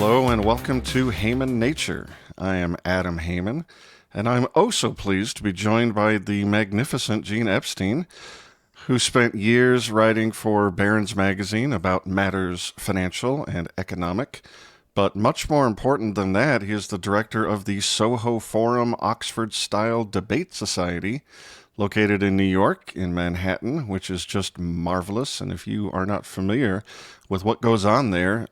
Hello and welcome to Haman Nature. I am Adam Haman, and I'm oh so pleased to be joined by the magnificent Gene Epstein, who spent years writing for Barron's magazine about matters financial and economic. But much more important than that, he is the director of the Soho Forum Oxford-style debate society, located in New York, in Manhattan, which is just marvelous. And if you are not familiar with what goes on there,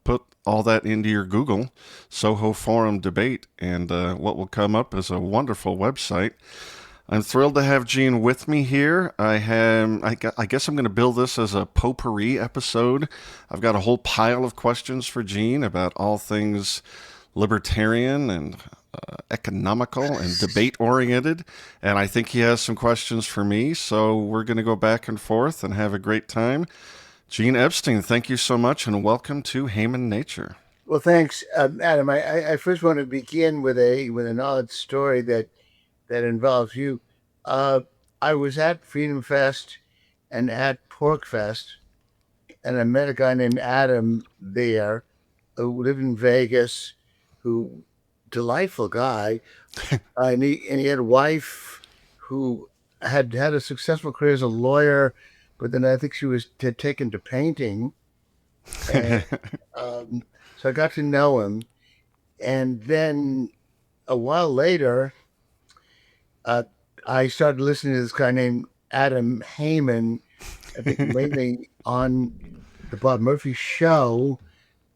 put all that into your Google, Soho Forum debate, and what will come up is a wonderful website. I'm thrilled to have Gene with me here. I guess I'm going to build this as a potpourri episode. I've got a whole pile of questions for Gene about all things libertarian and economical and debate oriented. And I think he has some questions for me. So we're going to go back and forth and have a great time. Gene Epstein, thank you so much and welcome to Haman Nature. Well, thanks, Adam. I first want to begin with an odd story that involves you. Uh, I was at Freedom Fest and at Pork Fest, and I met a guy named Adam there who lived in Vegas, who delightful guy, and he had a wife who had a successful career as a lawyer, but then I think she had taken to painting, and so I got to know him, and then a while later, uh, I started listening to this guy named Adam Haman. I think mainly on the Bob Murphy show.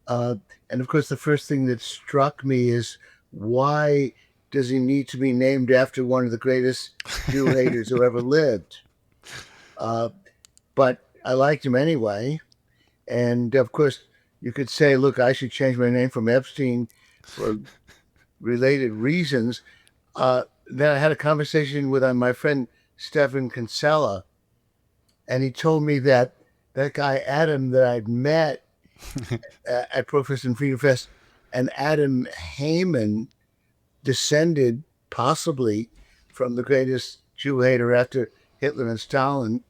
Uh, and of course, the first thing that struck me is why does he need to be named after one of the greatest Jew haters who ever lived? Uh, but I liked him anyway. And of course, you could say, look, I should change my name from Epstein for related reasons. Then I had a conversation with my friend Stefan Kinsella, and he told me that that guy Adam that I'd met at Professor and Freedom Fest and Adam Haman descended possibly from the greatest Jew hater after Hitler and Stalin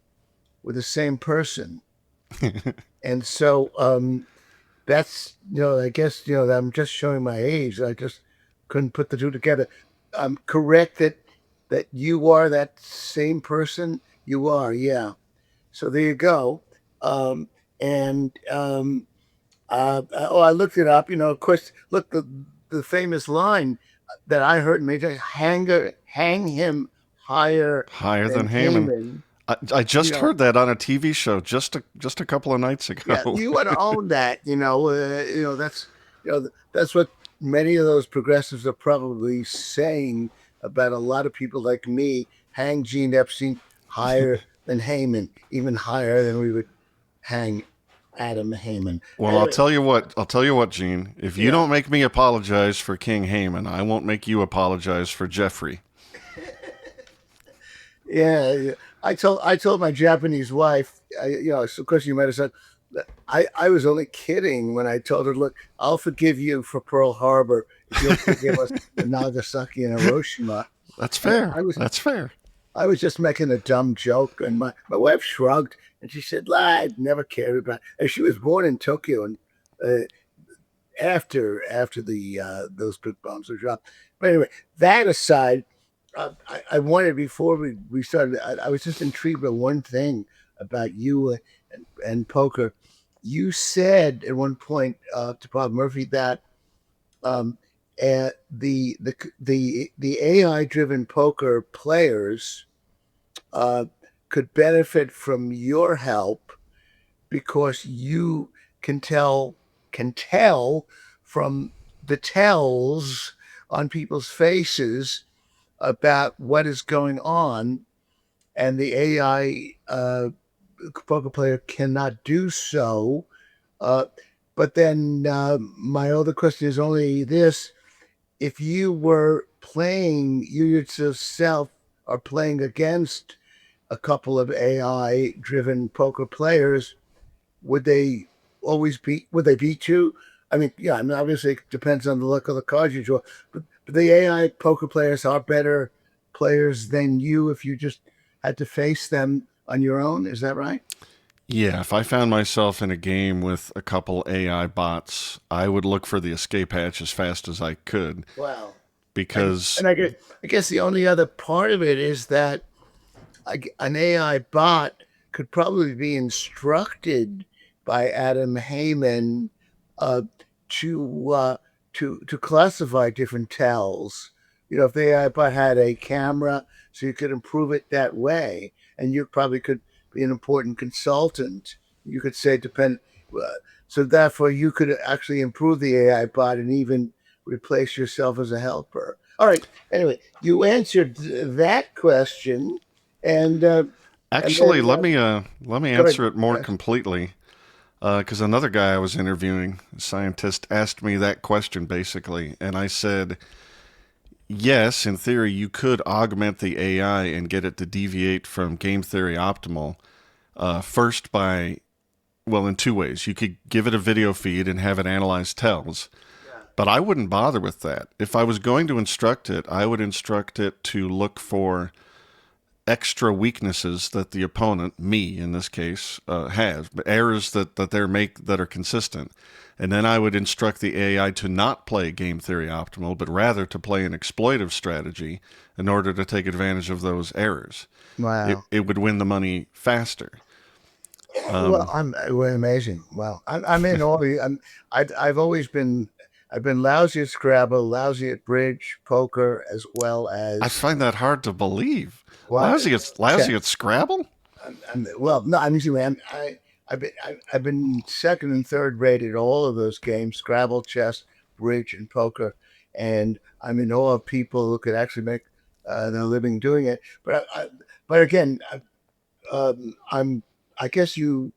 were the same person. And so that's, I guess, I'm just showing my age. I just couldn't put the two together. I'm correct that you are that same person. You are, yeah. So there you go. Um, and I looked it up. Of course, look the famous line that I heard made hang him higher Higher than than Haman. Haman. I You just know, heard that on a TV show just a couple of nights yeah, ago. you want to own that. That's what many of those progressives are probably saying about a lot of people like me. Hang Gene Epstein higher than Haman, even higher than we would hang Adam Haman. Well, I'll Anyway, tell you what. I'll tell you what, Gene. If you yeah. don't make me apologize for King Haman, I won't make you apologize for Jeffrey. Yeah, yeah. I told my Japanese wife, so of course you might have said, I was only kidding when I told her, look, I'll forgive you for Pearl Harbor if you'll forgive us for Nagasaki and Hiroshima. That's And fair. That's fair. I was just making a dumb joke, and my wife shrugged and she said, I'd never cared about. And she was born in Tokyo, and uh, after the those big bombs were dropped. But anyway, that aside, I wanted before we started. I was just intrigued by one thing about you and poker. You said at one point to Bob Murphy that um, the AI driven poker players uh, could benefit from your help because you can tell can tell from the tells on people's faces about what is going on, and the AI poker player cannot do so. Uh, but then my other question is only this: if you were playing, you yourself are playing against a couple of AI driven poker players, would they always beat? Would they beat you? I mean, yeah. I mean, obviously, it depends on the luck of the cards you draw. But the AI poker players are better players than you if you just had to face them on your own. Is that right? Yeah, if I found myself in a game with a couple AI bots, I would look for the escape hatch as fast as I could Wow. And because and I guess the only other part of it is that an AI bot could probably be instructed by Adam Haman uh, to to classify different tells. If the AI bot had a camera, so you could improve it that way, and you probably could be an important consultant. You could say depend. Uh, so therefore, you could actually improve the AI bot and even replace yourself as a helper. All right. Anyway, you answered that question, and and actually, then let me go ahead. answer it more Yes. completely. Because another guy I was interviewing, a scientist, asked me that question basically, and I said, yes, in theory, you could augment the AI and get it to deviate from game theory optimal. First, by, well, in two ways. You could give it a video feed and have it analyze tells, Yeah. but I wouldn't bother with that. If I was going to instruct it, I would instruct it to look for extra weaknesses that the opponent, me in this case, has, but errors that they make that are consistent. And then I would instruct the AI to not play game theory optimal, but rather to play an exploitive strategy in order to take advantage of those errors. It, Wow. it would win the money faster. Well, Um, well, amazing. Wow. I'm in all the. I've always been. I've been lousy at Scrabble, lousy at bridge, poker, as well I as find that hard to believe. what Lousy at chess. Scrabble? Well, no, I'm usually I've been second and third rated all of those games: Scrabble, chess, bridge, and poker. And I'm in awe of people who could actually make their living doing it. But again, I'm. I guess you've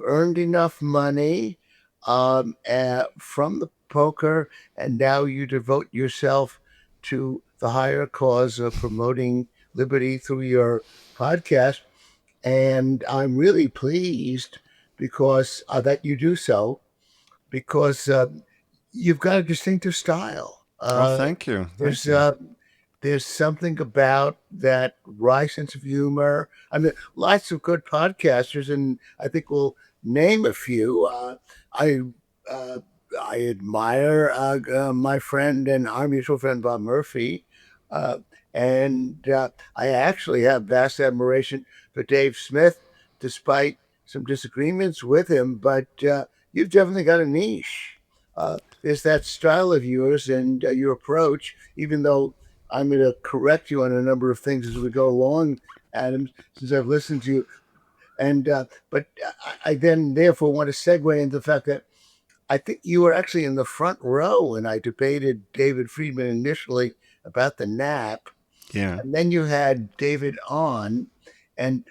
earned enough money from the poker, and now you devote yourself to the higher cause of promoting liberty through your podcast. And I'm really pleased because that you do so because you've got a distinctive style. Oh, thank you. Thank There's you. uh, there's something about that wry sense of humor. I mean, lots of good podcasters, and I think we'll name a few. I uh, I admire my friend and our mutual friend Bob Murphy, uh, and I actually have vast admiration for Dave Smith, despite some disagreements with him. But you've definitely got a niche. There's that style of yours and your approach, even though I'm going to correct you on a number of things as we go along, Adam, since I've listened to you. And but I then therefore want to segue into the fact that I think you were actually in the front row when I debated David Friedman initially about the nap, Yeah. and then you had David on, and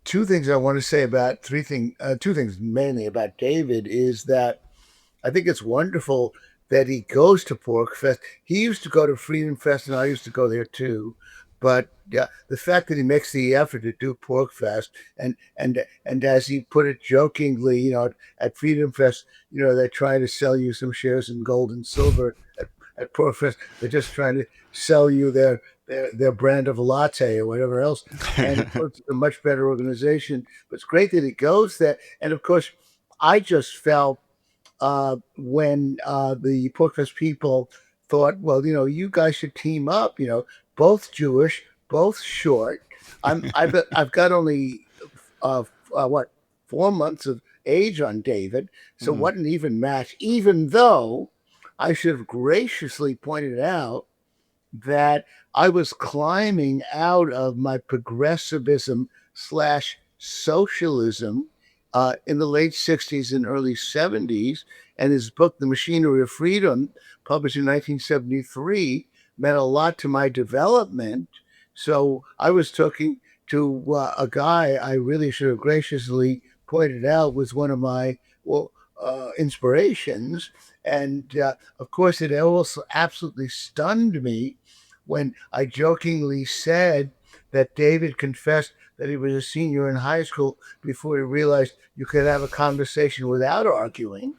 two things I want to say about two things mainly about David is that I think it's wonderful that he goes to Pork Fest. He used to go to Freedom Fest, and I used to go there too. But yeah, the fact that he makes the effort to do Pork Fest, and as he put it jokingly, at Freedom Fest, they're trying to sell you some shares in gold and silver. At Pork Fest, they're just trying to sell you their brand of latte or whatever else. And of course, it's a much better organization. But it's great that he goes there. And of course, I just felt when the Porkfest people thought, well, you guys should team up. Both Jewish, both short. I've got only what 4 months of age on David, so Mm. what an even match. Even though I should have graciously pointed out that I was climbing out of my progressivism slash socialism in the late 60s and early 70s. And his book, The Machinery of Freedom, published in 1973, meant a lot to my development. So I was talking to a guy I really should have graciously pointed out was one of my inspirations. And of course, it also absolutely stunned me when I jokingly said that David confessed that he was a senior in high school before he realized you could have a conversation without arguing.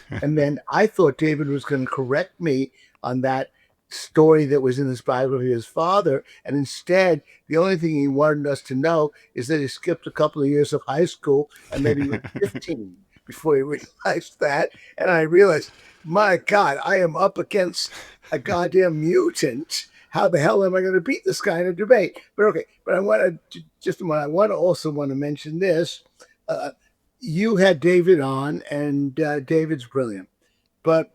And then I thought David was going to correct me on that story that was in this biography of his father. And instead, the only thing he wanted us to know is that he skipped a couple of years of high school and that he was 15 before he realized that. And I realized, my God, I am up against a goddamn mutant. How the hell am I going to beat this guy in a debate? But okay, but I want to also want to mention this. Uh, you had David on, and David's brilliant. But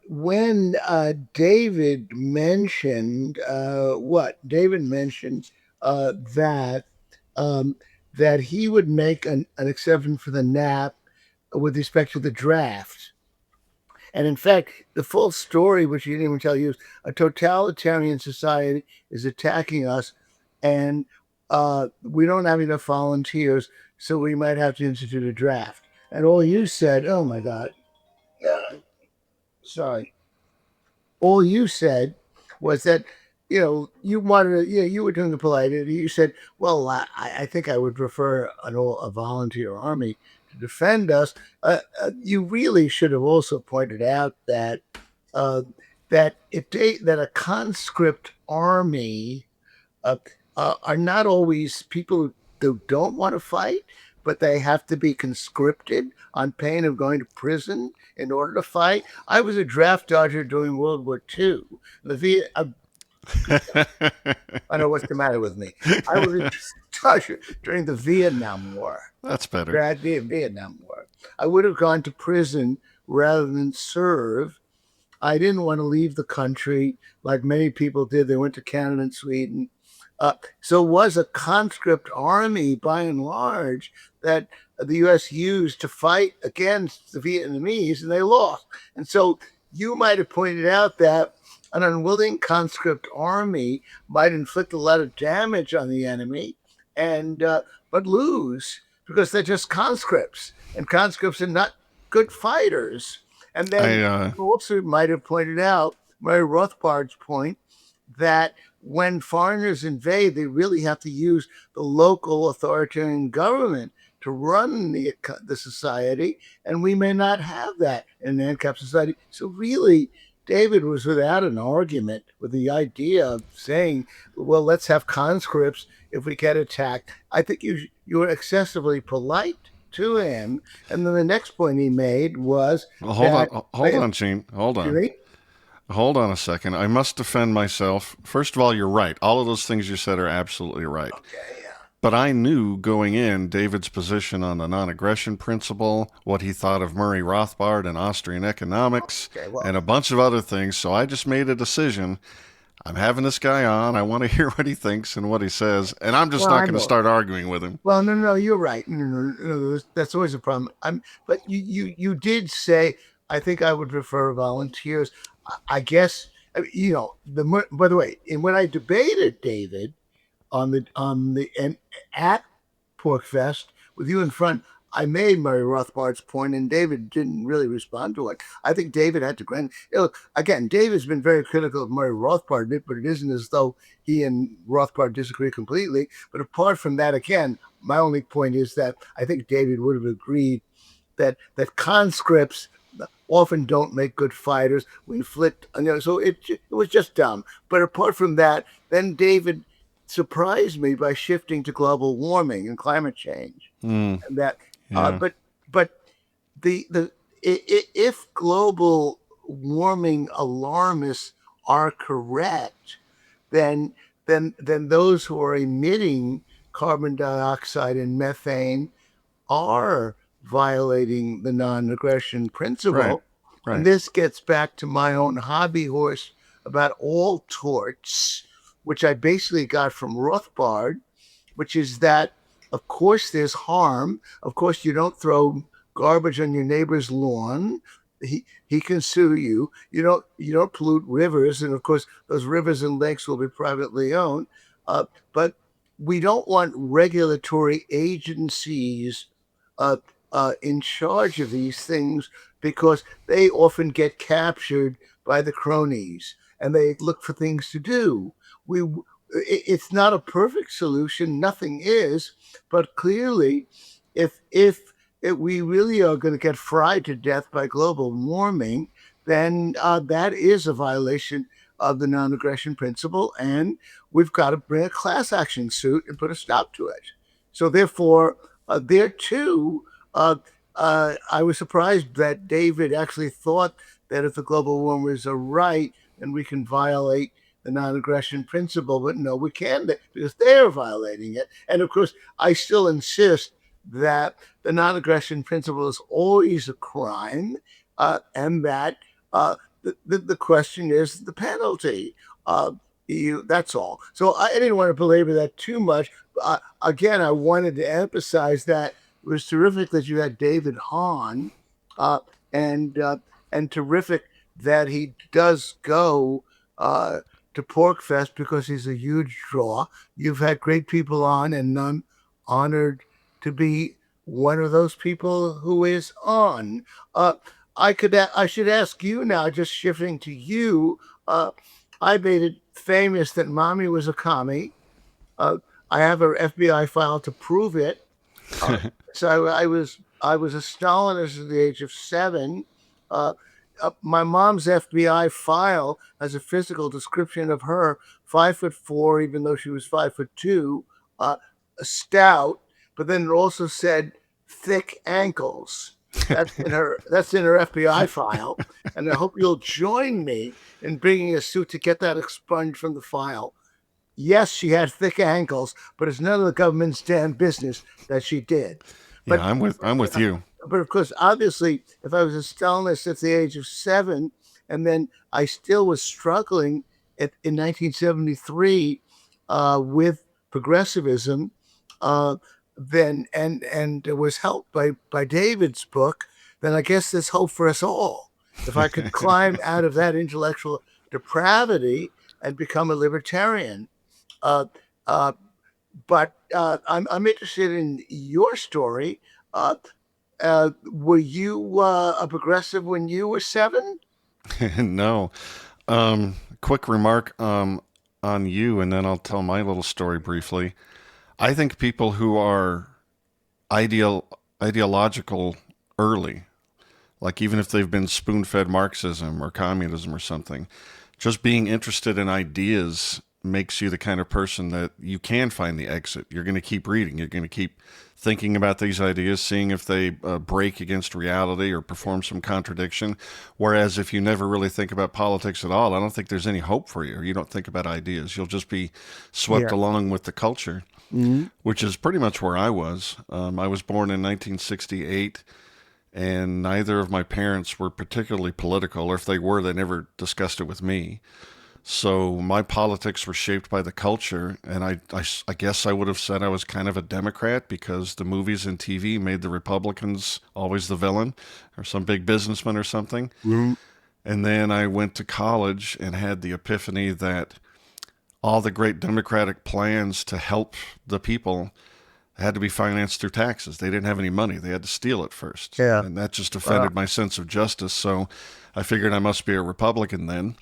when David mentioned David mentioned that um, that he would make an exception for the nap with respect to the draft. And in fact, the full story, which he didn't even tell you, is a totalitarian society is attacking us, and we don't have enough volunteers, so we might have to institute a draft. And all you said, oh my God, sorry, all you said was that you wanted to, you were doing the polite. You said, well, I think I would prefer a volunteer army to defend us. You really should have also pointed out that uh, that a conscript army uh, are not always people who don't want to fight, but they have to be conscripted on pain of going to prison in order to fight. I was a draft dodger during World War II. I know what's the matter with me. I was a draft dodger during the Vietnam War. That's better. Grad Vietnam War. I would have gone to prison rather than serve. I didn't want to leave the country like many people did. They went to Canada and Sweden. So it was a conscript army by and large that the U.S. used to fight against the Vietnamese, and they lost. And so you might have pointed out that an unwilling conscript army might inflict a lot of damage on the enemy, and but lose because they're just conscripts, and conscripts are not good fighters. And then I you also might have pointed out Murray Rothbard's point that when foreigners invade, they really have to use the local authoritarian government to run the society, and we may not have that in an ANCAP society. So really, David was without an argument with the idea of saying, "Well, let's have conscripts if we get attacked." I think you were excessively polite to him, and then the next point he made was well, that hold on, Gene, hold on. really, Hold on a second. I must defend myself. First of all, you're right. All of those things you said are absolutely right. okay, yeah. But I knew going in David's position on the non aggression principle, what he thought of Murray Rothbard and Austrian economics, Okay, well, and a bunch of other things. So I just made a decision. I'm having this guy on. I want to hear what he thinks and what he says. And I'm just well, not I going to know. start arguing with him. Well, no, you're right. No, that's always a problem. But you did say I think I would prefer volunteers. I guess by the way, and when I debated David on the and at Porkfest with you in front, I made Murray Rothbard's point, and David didn't really respond to it. I think David had to grant. Again, David's been very critical of Murray Rothbard, but it isn't as though he and Rothbard disagree completely. But apart from that, again, my only point is that I think David would have agreed that conscripts often don't make good fighters. We inflict, so it was just dumb. But apart from that, then David surprised me by shifting to global warming and climate change, Mm, and that. yeah, But the if global warming alarmists are correct, then those who are emitting carbon dioxide and methane are violating the non-aggression right, principle. And right. this gets back to my own hobby horse about all torts, which I basically got from Rothbard, which is that, of course, there's harm. Of course, you don't throw garbage on your neighbor's lawn. He can sue you. You don't pollute rivers, and of course, those rivers and lakes will be privately owned. But we don't want regulatory agencies uh, in charge of these things because they often get captured by the cronies and they look for things to do. We it's not a perfect solution, nothing is, but clearly, if we really are going to get fried to death by global warming, then that is a violation of the non-aggression principle, and we've got to bring a class action suit and put a stop to it. So therefore, there too, I was surprised that David actually thought that if the global warmers are right, then we can violate the non-aggression principle. But no, we can't, because they're violating it. And of course, I still insist that the non-aggression principle is always a crime, and that the question is the penalty. That's all. So I didn't want to belabor that too much. Again, I wanted to emphasize that it was terrific that you had David Hahn, uh, and uh, and terrific that he does go to Porkfest because he's a huge draw. You've had great people on, and I'm honored to be one of those people who is on. Uh, I should ask you now, just shifting to you. I made it famous that mommy was a commie. Uh, I have an FBI file to prove it. Uh, so I was a Stalinist at the age of 7. Uh, my mom's FBI file has a physical description of her 5'4", even though she was 5'2", uh, stout. But then it also said thick ankles. That's in her FBI file, and I hope you'll join me in bringing a suit to get that expunged from the file. Yes, she had thick ankles, but it's none of the government's damn business that she did. Yeah, But I'm with you. but of course, obviously, if I was a Stalinist at the age of 7, and then I still was struggling in 1973 with progressivism, uh, then and it was helped by David's book, then I guess there's hope for us all. If I could climb out of that intellectual depravity and become a libertarian. Uh, uh, but I'm interested in your story. Were you a progressive when you were 7? No. Quick remark on you, and then I'll tell my little story briefly. I think people who are ideological early, like even if they've been spoon-fed Marxism or communism or something, just being interested in ideas makes you the kind of person that you can find the exit. You're going to keep reading. You're going to keep thinking about these ideas, seeing if they break against reality or perform some contradiction. Whereas if you never really think about politics at all, I don't think there's any hope for you. Or you don't think about ideas. You'll just be swept Yeah. along with the culture, Mm-hmm. which is pretty much where I was. I was born in 1968, and neither of my parents were particularly political, or if they were, they never discussed it with me. So my politics were shaped by the culture, and I guess I would have said I was kind of a Democrat because the movies and TV made the Republicans always the villain or some big businessman or something. Mm-hmm. And then I went to college and had the epiphany that all the great Democratic plans to help the people had to be financed through taxes. They didn't have any money. They had to steal it first. Yeah. And that just Wow. offended my sense of justice. So I figured I must be a Republican then.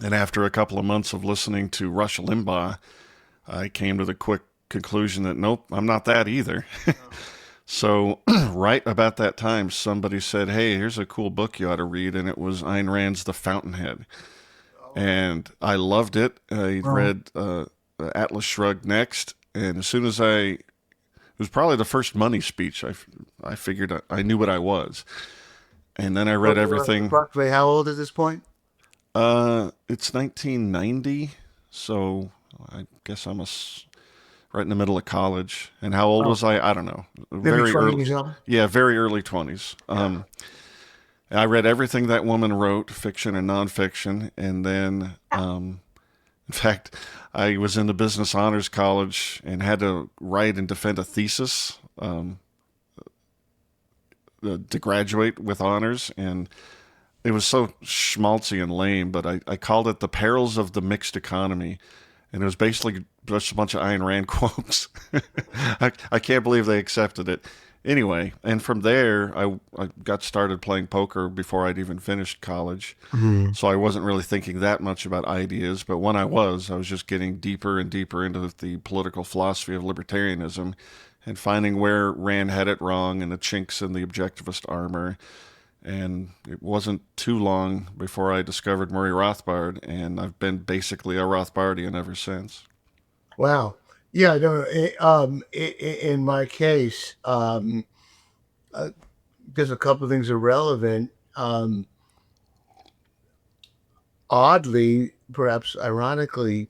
And after a couple of months of listening to Rush Limbaugh, I came to the quick conclusion that nope, I'm not that either. So right about that time, somebody said, "Hey, here's a cool book you ought to read," and it was Ayn Rand's The Fountainhead. And I loved it. I Wow. read Atlas Shrugged next, and as soon as it was probably the first money speech, I figured I knew what I was. And then I read everything. Approximately how old at this point? It's 1990, so I guess right in the middle of college. And how old Oh, was I? I don't know. maybe Very 20 early. years old. Yeah, very early 20s. I read everything that woman wrote, fiction and nonfiction, and then, in fact, I was in the Business Honors College and had to write and defend a thesis to graduate with honors, and it was so schmaltzy and lame, but I called it The Perils of the Mixed Economy. And it was basically just a bunch of Ayn Rand quotes. I can't believe they accepted it. Anyway, and from there, I got started playing poker before I'd even finished college. Mm-hmm. So I wasn't really thinking that much about ideas. But when I was just getting deeper and deeper into the political philosophy of libertarianism and finding where Rand had it wrong and the chinks in the objectivist armor. And it wasn't too long before I discovered Murray Rothbard, and I've been basically a Rothbardian ever since. Wow. Yeah. No. In my case, uh, there's a couple of things are relevant. Oddly, perhaps ironically,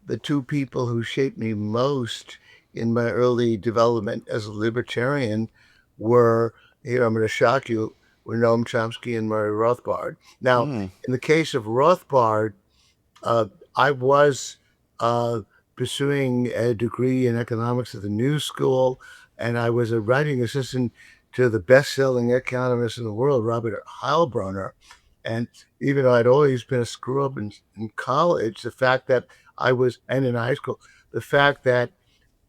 the two people who shaped me most in my early development as a libertarian were, here I'm going to shock you, were Noam Chomsky and Murray Rothbard. Now, Hmm. in the case of Rothbard, uh, I was uh, pursuing a degree in economics at the New School, and I was a writing assistant to the best-selling economist in the world, Robert Heilbroner. And even though I'd always been a screw up in college, the fact that I was, and in high school, the fact that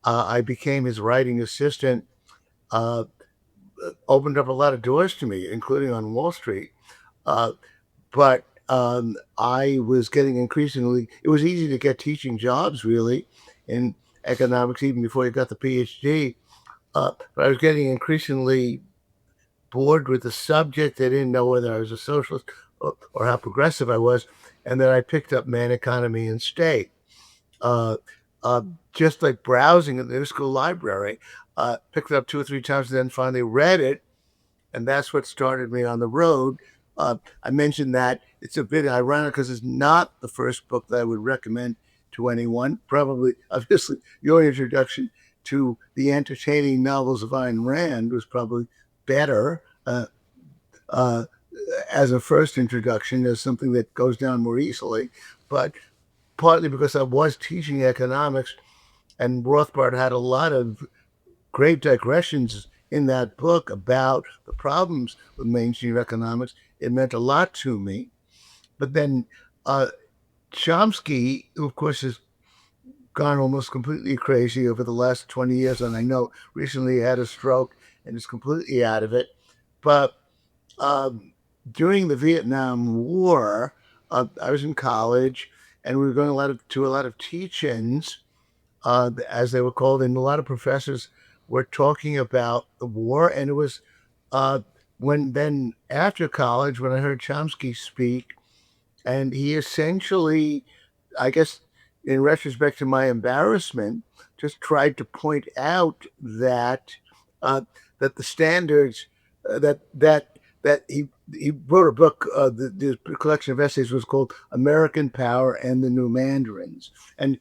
I became his writing assistant uh, opened up a lot of doors to me, including on Wall Street. Uh, but I was getting increasingly, it was easy to get teaching jobs really in economics even before you got the PhD. But I was getting increasingly bored with the subject. I didn't know whether I was a socialist or how progressive I was. And then I picked up Man, Economy, and State. Uh, uh, just like browsing in the new school library, picked it up two or three times and then finally read it, and that's what started me on the road. I mentioned that it's a bit ironic because it's not the first book that I would recommend to anyone. Probably, obviously, your introduction to the entertaining novels of Ayn Rand was probably better uh, as a first introduction, as something that goes down more easily. But partly because I was teaching economics, and Rothbard had a lot of great digressions in that book about the problems with mainstream economics. It meant a lot to me. But then uh, Chomsky, who of course has gone almost completely crazy over the last 20 years, and I know recently he had a stroke and is completely out of it. But um, during the Vietnam War, I was in college, and we were going to a lot of teach-ins, as they were called, and a lot of professors were talking about the war. And it was uh, when then after college when I heard Chomsky speak, and he essentially, I guess, in retrospect to my embarrassment, just tried to point out that uh, that the standards that he wrote a book. The collection of essays was called "American Power and the New Mandarins," and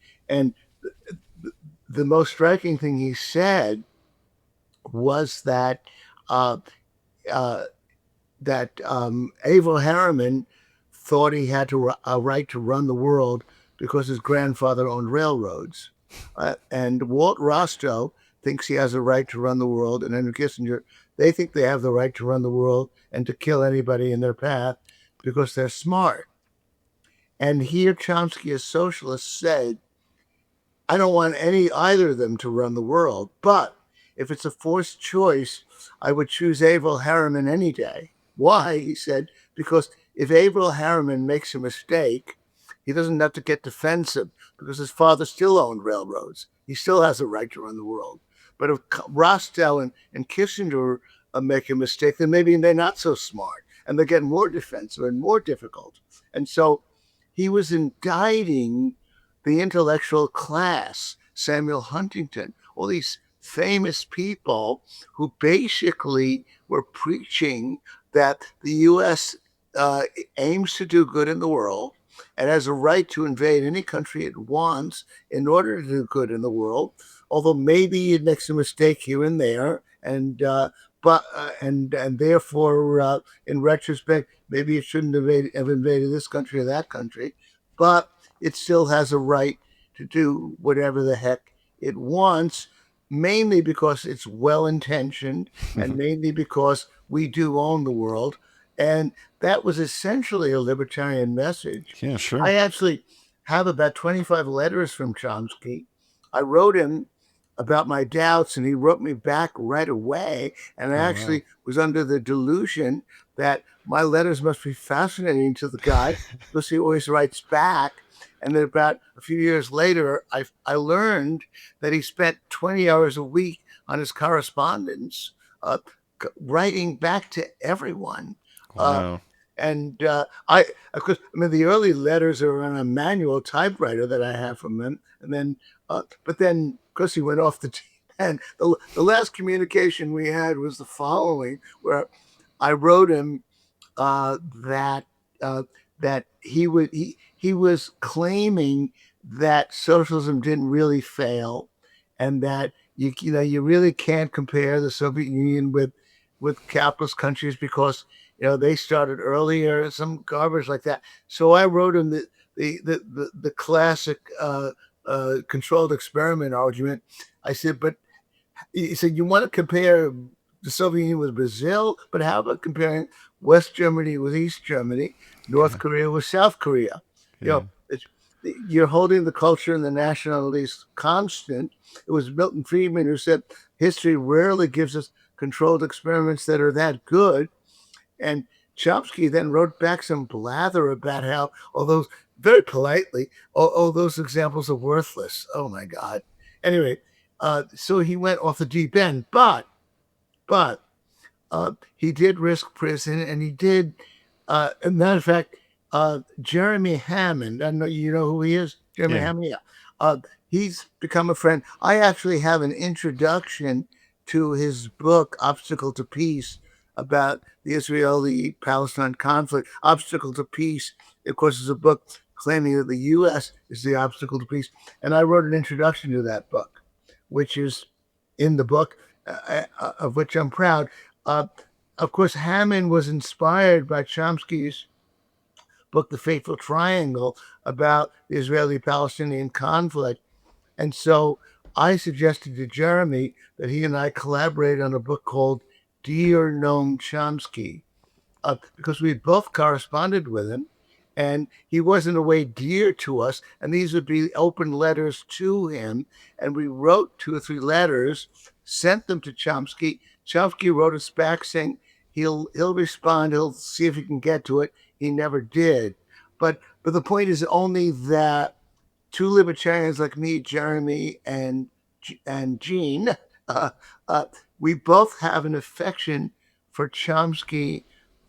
the most striking thing he said was uh, uh, that Averell Harriman thought he had a right to run the world because his grandfather owned railroads, and Walt Rostow thinks he has a right to run the world, and Henry Kissinger, they think they have the right to run the world and to kill anybody in their path because they're smart. And here Chomsky, a socialist, said, I don't want any either of them to run the world, but if it's a forced choice, I would choose Averell Harriman any day. Why? He said, because if Averell Harriman makes a mistake, he doesn't have to get defensive because his father still owned railroads. He still has a right to run the world. But if Rostow and Kissinger make a mistake, then maybe they're not so smart and they get more defensive and more difficult. And so he was indicting the intellectual class, Samuel Huntington, all these famous people who basically were preaching that the U.S. Uh, aims to do good in the world and has a right to invade any country it wants in order to do good in the world. Although maybe it makes a mistake here and there, and therefore, in retrospect, maybe it shouldn't have invaded this country or that country, but it still has a right to do whatever the heck it wants, mainly because it's well intentioned and mainly because we do own the world. And that was essentially a libertarian message. Yeah, I sure. actually have about 25 letters from Chomsky. I wrote him about my doubts, and he wrote me back right away. And I Oh, wow. actually was under the delusion that my letters must be fascinating to the guy because he always writes back. And then about a few years later, I learned that he spent 20 hours a week on his correspondence, uh, writing back to everyone. Uh, Wow. and I, of course, I mean, the early letters are on a manual typewriter that I have from him. And then, but then, of course, he went off the and the last communication we had was the following, where I wrote him that uh, that he was claiming that socialism didn't really fail, and that you know you really can't compare the Soviet Union with capitalist countries because they started earlier, some garbage like that. So I wrote him the classic controlled experiment argument. I said, but he said, you want to compare the Soviet Union with Brazil, but how about comparing West Germany with East Germany, North Yeah. Korea with South Korea? You Yeah. know, you're holding the culture and the nationalities constant. It was Milton Friedman who said history rarely gives us controlled experiments that are that good. And Chomsky then wrote back some blather about how, although very politely, all those examples are worthless. Oh my God. Anyway, so he went off the deep end, but he did risk prison, and he did. As a matter of fact, Jeremy Hammond. I know you know who he is. Jeremy Yeah. Hammond. Yeah. He's become a friend. I actually have an introduction to his book, Obstacle to Peace, about the Israeli-Palestine conflict. Obstacle to Peace, of course, is a book claiming that the U.S. is the obstacle to peace, and I wrote an introduction to that book, which is in the book, of which I'm proud. Uh, of course, Hammond was inspired by Chomsky's book, The Fateful Triangle, about the Israeli Palestinian conflict. And so I suggested to Jeremy that he and I collaborate on a book called Dear Noam Chomsky, because we had both corresponded with him, and he was in a way dear to us. And these would be open letters to him. And we wrote 2 or 3 letters, sent them to Chomsky. Chomsky wrote us back saying he'll respond. He'll see if he can get to it. He never did. But the point is only that two libertarians like me, Jeremy and Gene, uh, uh, we both have an affection for Chomsky,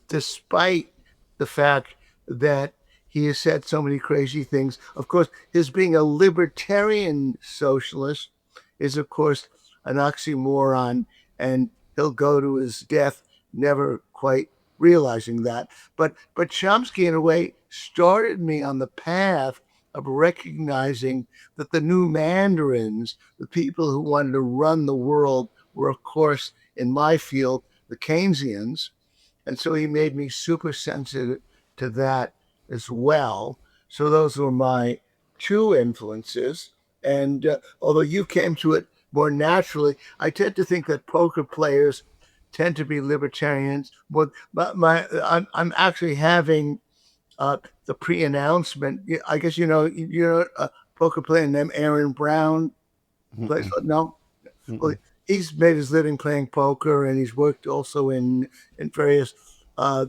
despite the fact that he has said so many crazy things. Of course, his being a libertarian socialist is, of course, an oxymoron, and he'll go to his death never quite realizing that. But Chomsky, in a way, started me on the path of recognizing that the new mandarins, the people who wanted to run the world, were, of course, in my field, the Keynesians. And so he made me super sensitive to that as well. So those were my two influences. And although you came to it more naturally, I tend to think that poker players tend to be libertarians. But I'm actually having the pre-announcement. I guess you know a poker player named Aaron Brown plays. Mm-mm. No, well, Mm-mm. he's made his living playing poker, and he's worked also in various. Uh,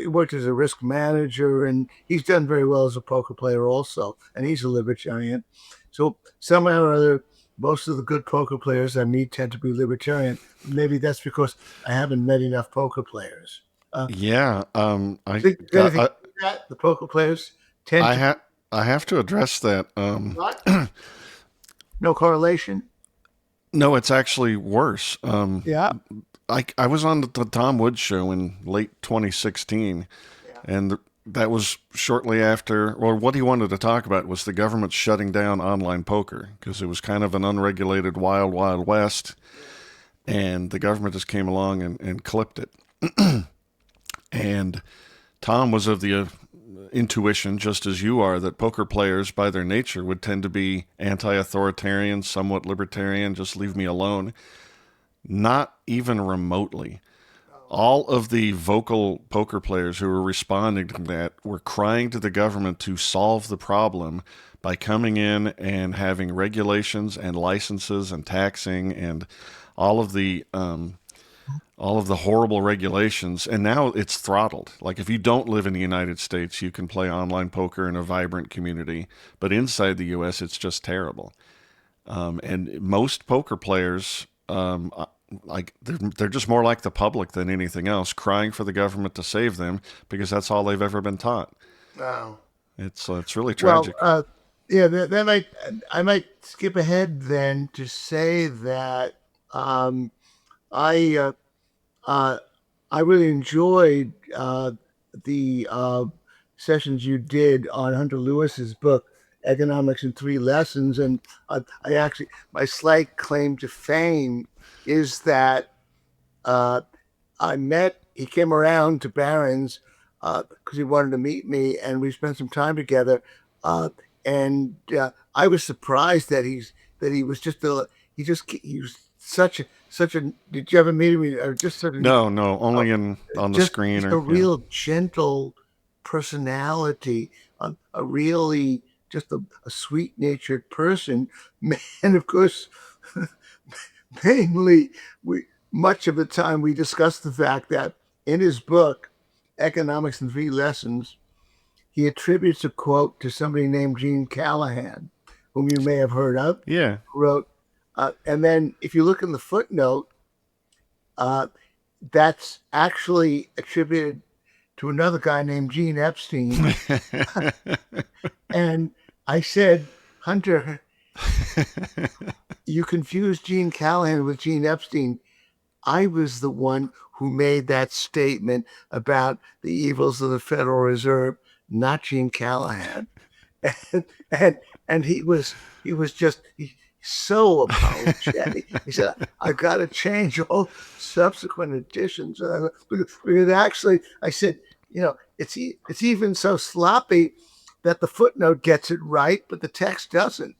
worked as a risk manager, and he's done very well as a poker player also. And he's a libertarian. So somehow or other, most of the good poker players I meet tend to be libertarian. Maybe that's because I haven't met enough poker players. Uh, Yeah. think anything like that? The poker players tend I to have I have to address that. not no correlation. No, it's actually worse. Yeah. I was on the Tom Woods show in late 2016, Yeah. and that was shortly after, or what he wanted to talk about was the government shutting down online poker because it was kind of an unregulated wild, wild west, and the government just came along and clipped it. And Tom was of the intuition, just as you are, that poker players, by their nature, would tend to be anti authoritarian, somewhat libertarian, just leave me alone. Not even remotely. All of the vocal poker players who were responding to that were crying to the government to solve the problem by coming in and having regulations and licenses and taxing and all of the all of the horrible regulations, and now it's throttled. Like if you don't live in the United States, you can play online poker in a vibrant community, but inside the U.S., it's just terrible. And most poker players, like they're just more like the public than anything else, crying for the government to save them because that's all they've ever been taught. Wow. It's really Well, tragic. yeah, that might I might skip ahead then to say that um, I uh, I really enjoyed the sessions you did on Hunter Lewis's book, Economics in Three Lessons. And I actually, my slight claim to fame is that uh, he came around to Barron's because he wanted to meet me, and we spent some time together. Uh, and I was surprised that he was just he was such a. Did you ever meet him? Or just sort of No, no, uh, only in on the screen just a or yeah. real gentle personality, a really just a sweet natured person. And of course, mainly we much of the time we discussed the fact that in his book, Economics in Three Lessons, he attributes a quote to somebody named Gene Callahan, whom you may have heard of, Yeah. who wrote, and then if you look in the footnote, uh, that's actually attributed to another guy named Gene Epstein. And I said, Hunter, you confused Gene Callahan with Gene Epstein. I was the one who made that statement about the evils of the Federal Reserve, not Gene Callahan. And and he was just so apologetic. He said, "I got to change all subsequent editions." Because actually, I said, it's even so sloppy that the footnote gets it right, but the text doesn't.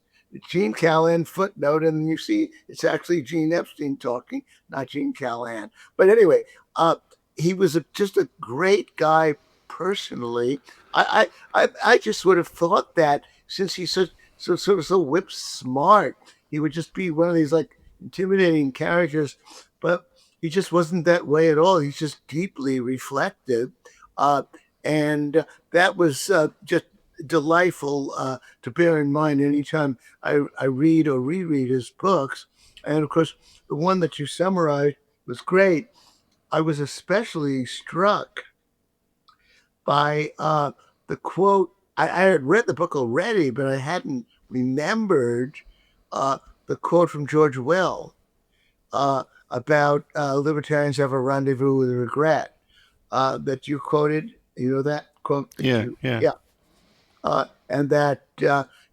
Gene Callahan footnote, and you see it's actually Gene Epstein talking, not Gene Callahan. But anyway, he was just a great guy personally. I just would have thought that since he's so whip smart, he would just be one of these like intimidating characters. But he just wasn't that way at all. He's just deeply reflective, uh, and that was just delightful to bear in mind anytime I read or reread his books. And of course, the one that you summarized was great. I was especially struck by the quote. I had read the book already, but I hadn't remembered uh, the quote from George Will about libertarians have a rendezvous with regret that you quoted. You know that quote that Yeah, you, yeah. yeah, and that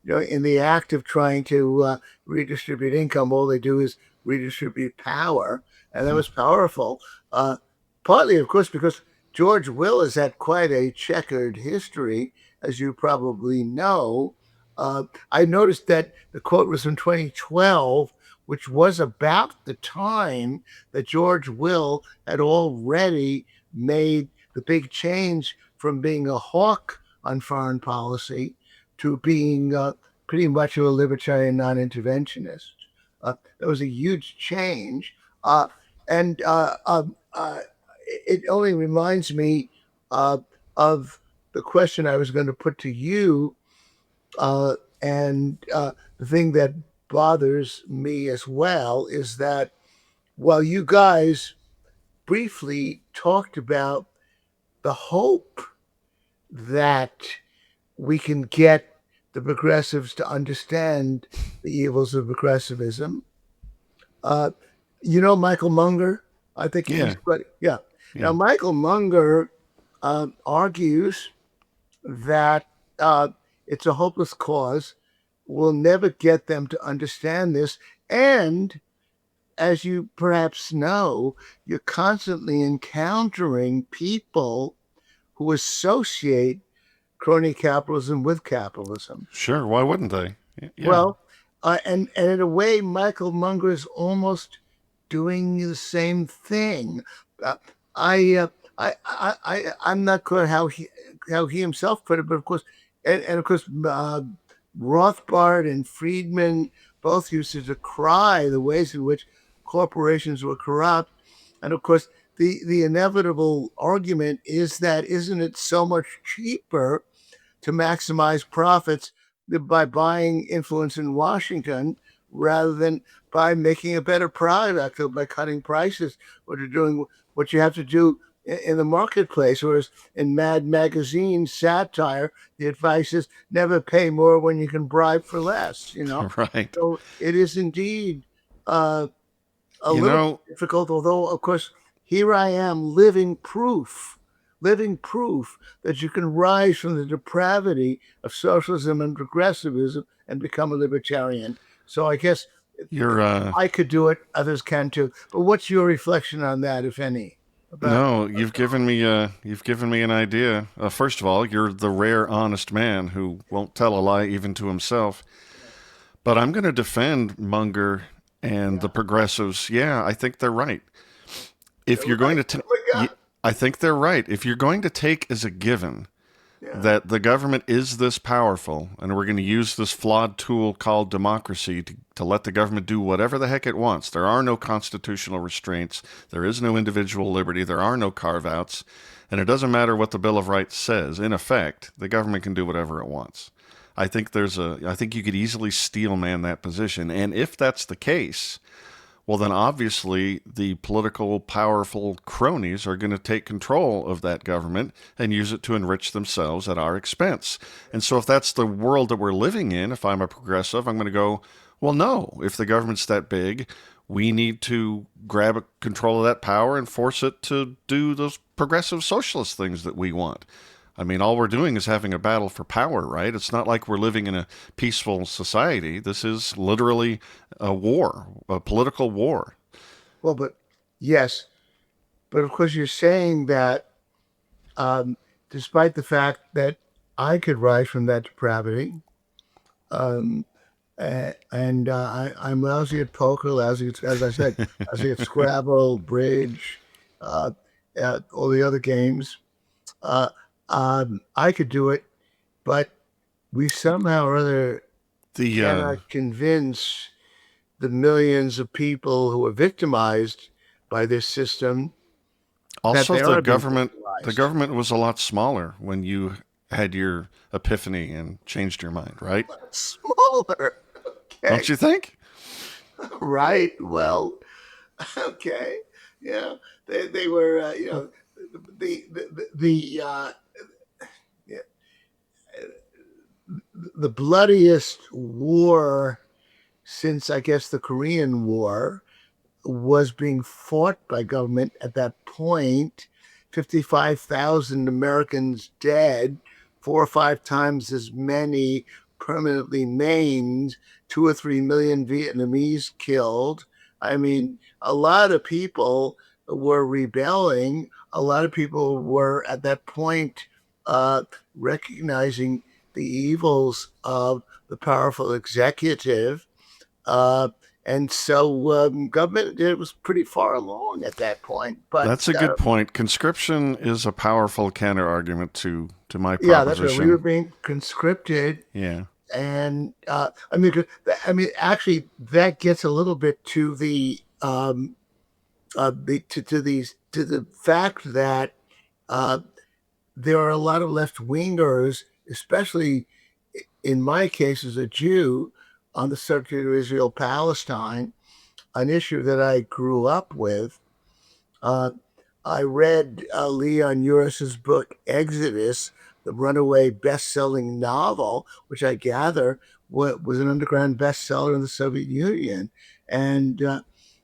in the act of trying to redistribute income, all they do is redistribute power, and that was powerful. Uh, Partly, of course, because George Will has had quite a checkered history, as you probably know. I noticed that the quote was from 2012, which was about the time that George Will had already made the big change from being a hawk on foreign policy to being pretty much of a libertarian non-interventionist. That was a huge change, and it only reminds me uh, of the question I was going to put to you, and the thing that bothers me as well is that while you guys briefly talked about the hope that we can get the progressives to understand the evils of progressivism. Uh, Michael Munger? I think he's, Yeah, but yeah. Now, yeah. Michael Munger argues that it's a hopeless cause. We'll never get them to understand this. And as you perhaps know, you're constantly encountering people who associate crony capitalism with capitalism. Sure, why wouldn't they? Yeah. Well, and in a way, Michael Munger is almost doing the same thing. Uh, I, uh, I'm not clear how he himself put it, but of course, and of course, Rothbard and Friedman both used to decry the ways in which corporations were corrupt, and of course, the inevitable argument is that isn't it so much cheaper to maximize profits by buying influence in Washington rather than by making a better product or by cutting prices, or to doing what you have to do in the marketplace. Whereas in Mad Magazine satire, the advice is never pay more when you can bribe for less, you know? Right. So it is indeed uh, a You little know, difficult, although, of course, here I am living proof that you can rise from the depravity of socialism and progressivism and become a libertarian. So I guess you're I could do it, others can too. But what's your reflection on that, if any? About no, you've given me an idea. First of all, you're the rare honest man who won't tell a lie even to himself. But I'm going to defend Munger and the yeah, progressives. Yeah, I think they're right. If you're you're going right. to, Oh my God. I think they're right. If you're going to take as a given Yeah. that the government is this powerful and we're going to use this flawed tool called democracy to let the government do whatever the heck it wants, there are no constitutional restraints, there is no individual liberty, there are no carve outs, and it doesn't matter what the Bill of Rights says. In effect, the government can do whatever it wants. I think you could easily steel man that position. And if that's the case, well, then obviously the political powerful cronies are going to take control of that government and use it to enrich themselves at our expense. And so, if that's the world that we're living in, if I'm a progressive, I'm going to go, well, no, if the government's that big, we need to grab control of that power and force it to do those progressive socialist things that we want. I mean, all we're doing is having a battle for power, right? It's not like we're living in a peaceful society. This is literally a war, a political war. Well, but yes, but of course you're saying that um, despite the fact that I could rise from that depravity, um, and I'm lousy at poker, lousy at, as I said, lousy at Scrabble, bridge, uh, all the other games. Uh, I could do it, but we somehow or other The cannot convince the millions of people who are victimized by this system that Also they are being the victimized. government was a lot smaller when you had your epiphany and changed your mind, right? Smaller. Don't Okay. you think? Right. Well, okay. Yeah. They were, the yeah, the bloodiest war since, I guess, the Korean War was being fought by government at that point. 55,000 Americans dead, 4 or 5 times as many permanently maimed, 2 or 3 million Vietnamese killed. I mean, a lot of people were rebelling. A lot of people were at that point uh, recognizing the evils of the powerful executive, uh, and so government it was pretty far along at that point. But That's a good point. Conscription is a powerful counter argument to my yeah, that's right. We were proposition. being conscripted, Yeah. and I mean, actually, that gets a little bit to to the fact that uh, there are a lot of left wingers, especially in my case as a Jew, on the subject of Israel Palestine, an issue that I grew up with. Uh, I read Leon Uris's book Exodus, the runaway best-selling novel, which I gather was an underground bestseller in the Soviet Union, and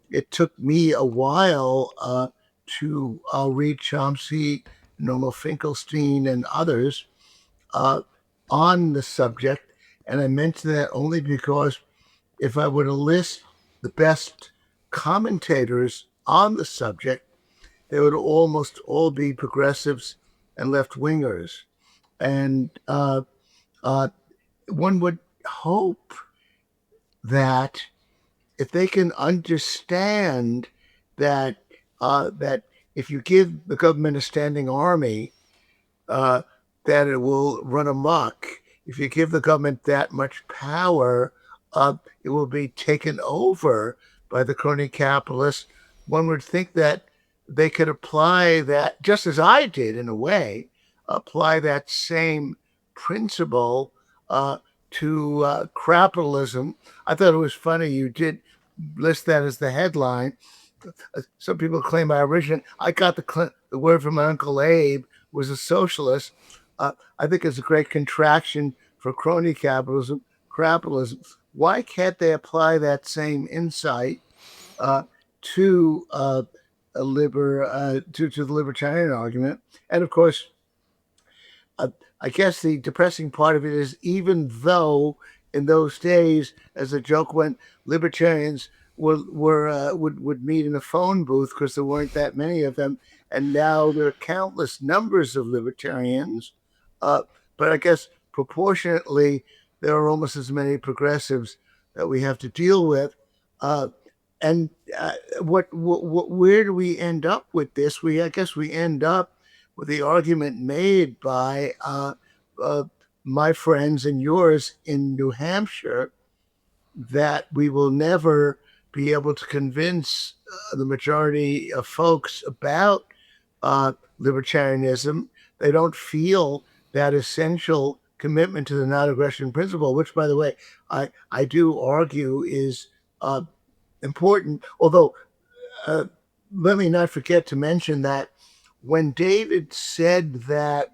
it took me a while to read Chomsky, Noam Finkelstein, and others uh, on the subject. And I mention that only because if I were to list the best commentators on the subject, they would almost all be progressives and left wingers. And uh, one would hope that if they can understand that that if you give the government a standing army, uh, that it will run amok. If you give the government that much power, it will be taken over by the crony capitalists. One would think that they could apply that, just as I did in a way, apply that same principle uh, to capitalism. I thought it was funny you did list that as the headline. Some people claim I originated. I got the word from my Uncle Abe, was a socialist. I think it's a great contraction for crony capitalism. Capitalism. Why can't they apply that same insight uh, to to the libertarian argument? And of course, uh, I guess the depressing part of it is, even though in those days, as the joke went, libertarians would meet in a phone booth because there weren't that many of them, and now there are countless numbers of libertarians. Uh, but I guess proportionately, there are almost as many progressives that we have to deal with. Uh, and where do we end up with this? I guess we end up with the argument made by uh, my friends and yours in New Hampshire that we will never be able to convince the majority of folks about libertarianism. They don't feel that essential commitment to the non-aggression principle, which, by the way, I do argue is uh, important. Although, uh, let me not forget to mention that when David said that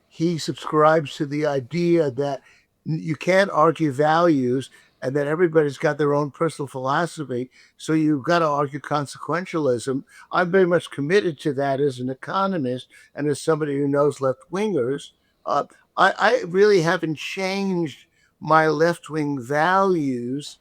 he subscribes to the idea that you can't argue values and that everybody's got their own personal philosophy, so you've got to argue consequentialism. I'm very much committed to that as an economist and as somebody who knows left wingers. Uh, I really haven't changed my left wing values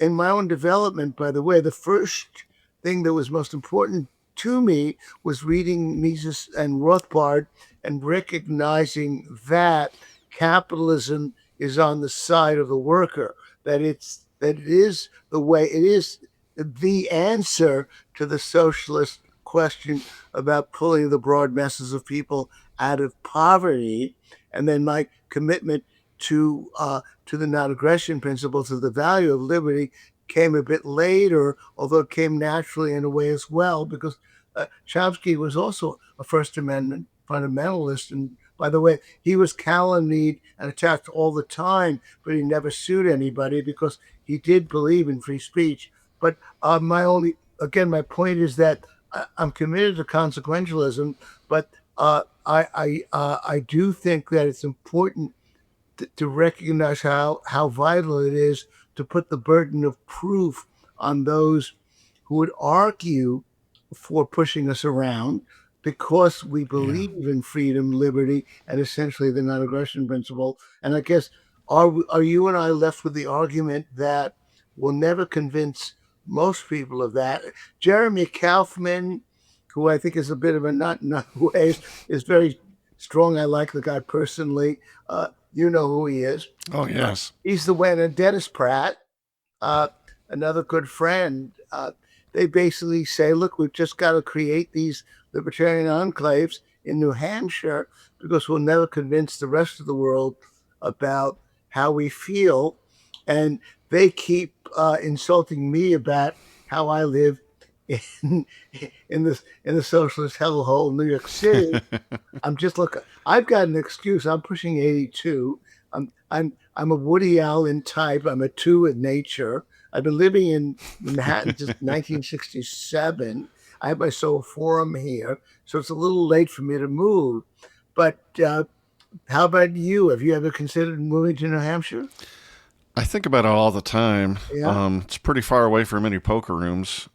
in my own development. By the way, the first thing that was most important to me was reading Mises and Rothbard and recognizing that capitalism is on the side of the worker, that it is the way, it is the answer to the socialist question about pulling the broad masses of people out of poverty. And then my commitment to the non-aggression principle, to the value of liberty, came a bit later, although it came naturally in a way as well, because Chomsky was also a First Amendment fundamentalist. And by the way, he was calumniated and attacked all the time, but he never sued anybody because he did believe in free speech. But my point is that I'm committed to consequentialism, but I do think that it's important to recognize how vital it is to put the burden of proof on those who would argue for pushing us around, because we Yeah. believe in freedom, liberty, and essentially the non-aggression principle. And I guess, are you and I left with the argument that we'll never convince most people of that? Jeremy Kaufman, who I think is a bit of a nut in other ways, is very strong. I like the guy personally. You know who he is. Oh, yes. He's the one. And Dennis Pratt, uh, another good friend, they basically say, look, we've just got to create these libertarian enclaves in New Hampshire because we'll never convince the rest of the world about how we feel. And they keep insulting me about how I live in in the socialist hellhole, New York City. I'm just looking. I've got an excuse. I'm pushing 82. I'm a Woody Allen type. I'm a two with nature. I've been living in Manhattan since 1967. I have my Soho Forum here, so it's a little late for me to move. But how about you? Have you ever considered moving to New Hampshire? I think about it all the time. Yeah. It's pretty far away from any poker rooms.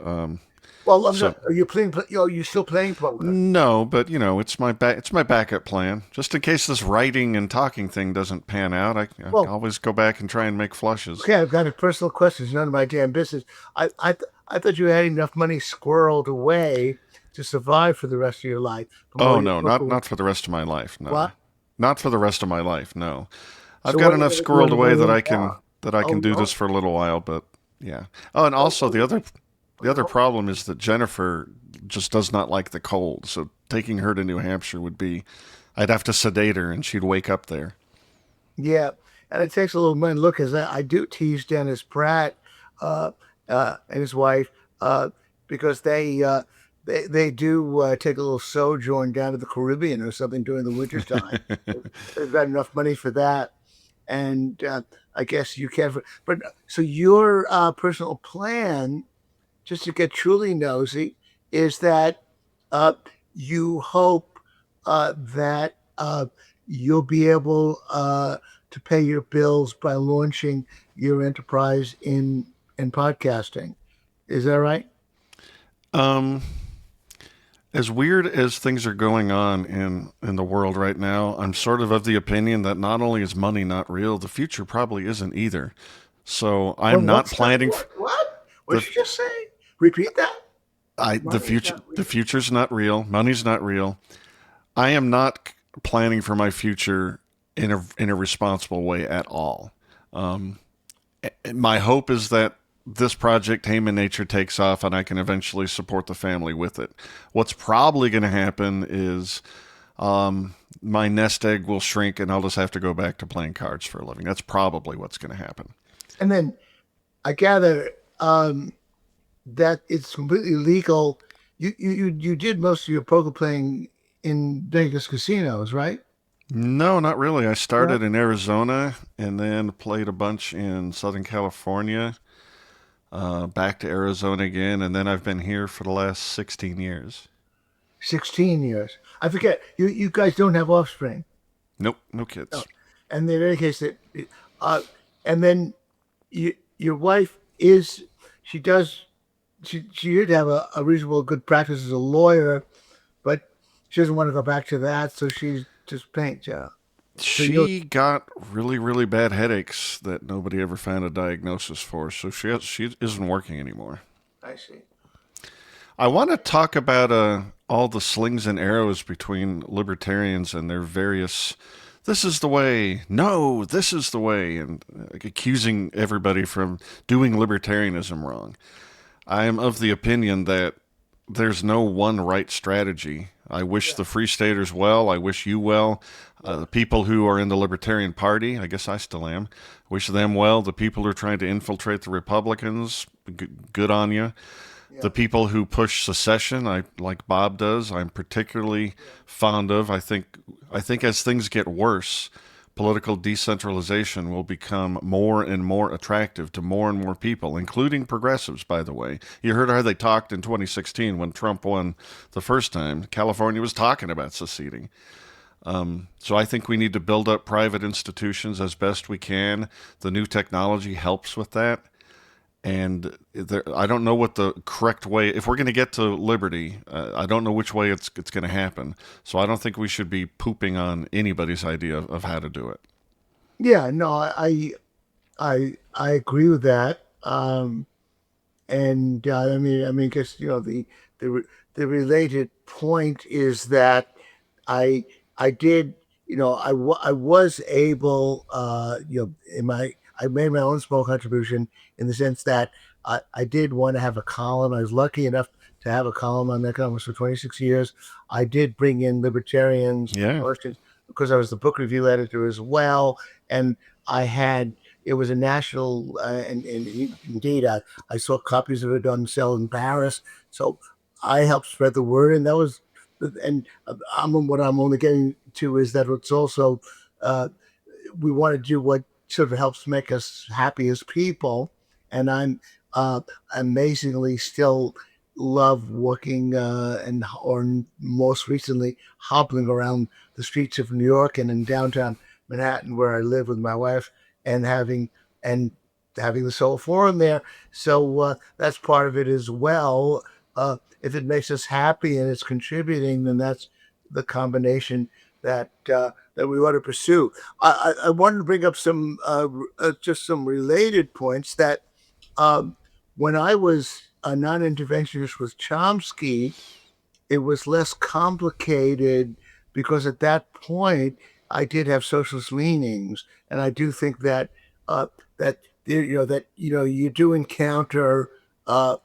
Well, I'm So not, are you playing? Are you still playing poker? no, but it's my it's my backup plan. Just in case this writing and talking thing doesn't pan out, I Well, always go back and try and make flushes. okay, I've got a personal question. It's none of my damn business. I thought you had enough money squirreled away to survive for the rest of your life from all Oh your no, poker. not for the rest of my life. No, What? not for the rest of my life. No, I've So got what are enough you going squirreled to away go that in I can for? Oh do this no! for a little while. But yeah. Oh, and Oh, also the other problem is that Jennifer just does not like the cold. So taking her to New Hampshire would be, I'd have to sedate her and she'd wake up there. yeah, and it takes a little money. Look, as I do tease Dennis Pratt uh, and his wife because they do take a little sojourn down to the Caribbean or something during the wintertime. They've got enough money for that. and I guess you can. But so your personal plan, just to get truly nosy, is that uh, you hope that you'll be able to pay your bills by launching your enterprise in podcasting. Is that right? Um, as weird as things are going on in the world right now, I'm sort of the opinion that not only is money not real, the future probably isn't either. So Well, I'm not what's not planning what? What? What the did you just say? Repeat that. the Money is future. not The real. future's not real. Money's not real. I am not planning for my future in a responsible way at all. Um, my hope is that this project, Haman Nature, takes off and I can eventually support the family with it. What's probably going to happen is my nest egg will shrink and I'll just have to go back to playing cards for a living. That's probably what's going to happen. And then I gather that it's completely legal. You did most of your poker playing in Vegas casinos, right? No, not really. I No. started in Arizona and then played a bunch in Southern California, back to Arizona again, and then I've been here for the last 16 years. 16 years. I forget. You guys don't have offspring. Nope, no No. kids. And in any case, that uh, and then your wife is she does she did have a reasonable good practice as a lawyer, but she doesn't want to go back to that, so she's just paint job. So you She got really, really bad headaches that nobody ever found a diagnosis for, so she isn't working anymore. I see. I want to talk about all the slings and arrows between libertarians and their various. This is the way. No, this is the way, and accusing everybody from doing libertarianism wrong. I am of the opinion that there's no one right strategy. I wish Yeah. the Free Staters well. I wish you well. Yeah. The people who are in the Libertarian Party, I guess I still am, wish them well. The people who are trying to infiltrate the Republicans, good on you. Yeah. The people who push secession, I like Bob does. I'm particularly fond of. I think as things get worse, political decentralization will become more and more attractive to more and more people, including progressives, by the way. You heard how they talked in 2016 when Trump won the first time. California was talking about seceding. So I think we need to build up private institutions as best we can. The new technology helps with that. And I don't know what the correct way. If we're going to get to liberty, I don't know which way it's going to happen. So I don't think we should be pooping on anybody's idea of how to do it. Yeah, no, I agree with that. And because the re- the related point is that I I did, I was able, I made my own small contribution in the sense that I did want to have a column. I was lucky enough to have a column on economics for 26 years. I did bring in libertarians, Yeah, Christians, because I was the book review editor as well, and I had. It was a national, and indeed, I saw copies of it on sale in Paris. So I helped spread the word, and that was, and what I'm only getting to is that it's also uh, we want to do what sort of helps make us happy as people, and I'm amazingly still love walking and or most recently hobbling around the streets of New York and in downtown Manhattan where I live with my wife and and having the Soho Forum there. So that's part of it as well. If it makes us happy and it's contributing, then that's the combination that we want to pursue. I wanted to bring up some just some related points that um, when I was a non-interventionist with Chomsky, it was less complicated because at that point I did have socialist leanings, and I do think that you do encounter uh,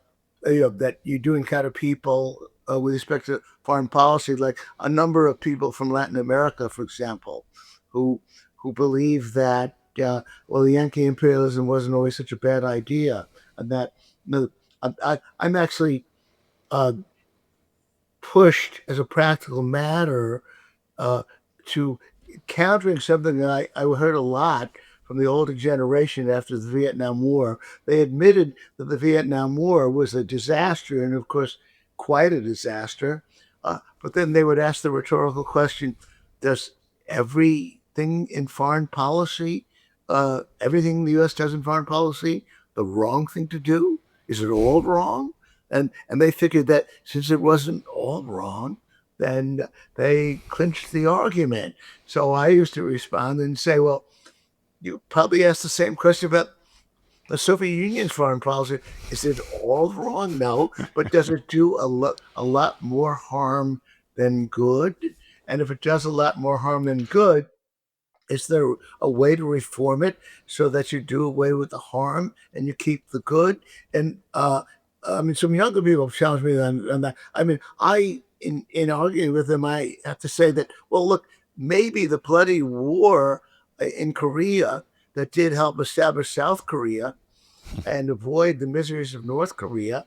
that you do encounter people with respect to foreign policy, like a number of people from Latin America, for example, who believe that well, the Yankee imperialism wasn't always such a bad idea, and that no, I'm actually uh, pushed as a practical matter uh, to countering something that I heard a lot from the older generation after the Vietnam War. They admitted that the Vietnam War was a disaster, and of course, quite a disaster. But then they would ask the rhetorical question: does everything in foreign policy, everything the U.S. does in foreign policy, the wrong thing to do? Is it all wrong? And they figured that since it wasn't all wrong, then they clinched the argument. So I used to respond and say, well, you probably asked the same question about the Soviet Union's foreign policy. Is it all wrong? No, but does it do a lot more harm than good? And if it does a lot more harm than good, is there a way to reform it so that you do away with the harm and you keep the good? And I mean, some younger people have challenged me on that. I mean, in arguing with them, I have to say that, well, look, maybe the bloody war in Korea that did help establish South Korea and avoid the miseries of North Korea,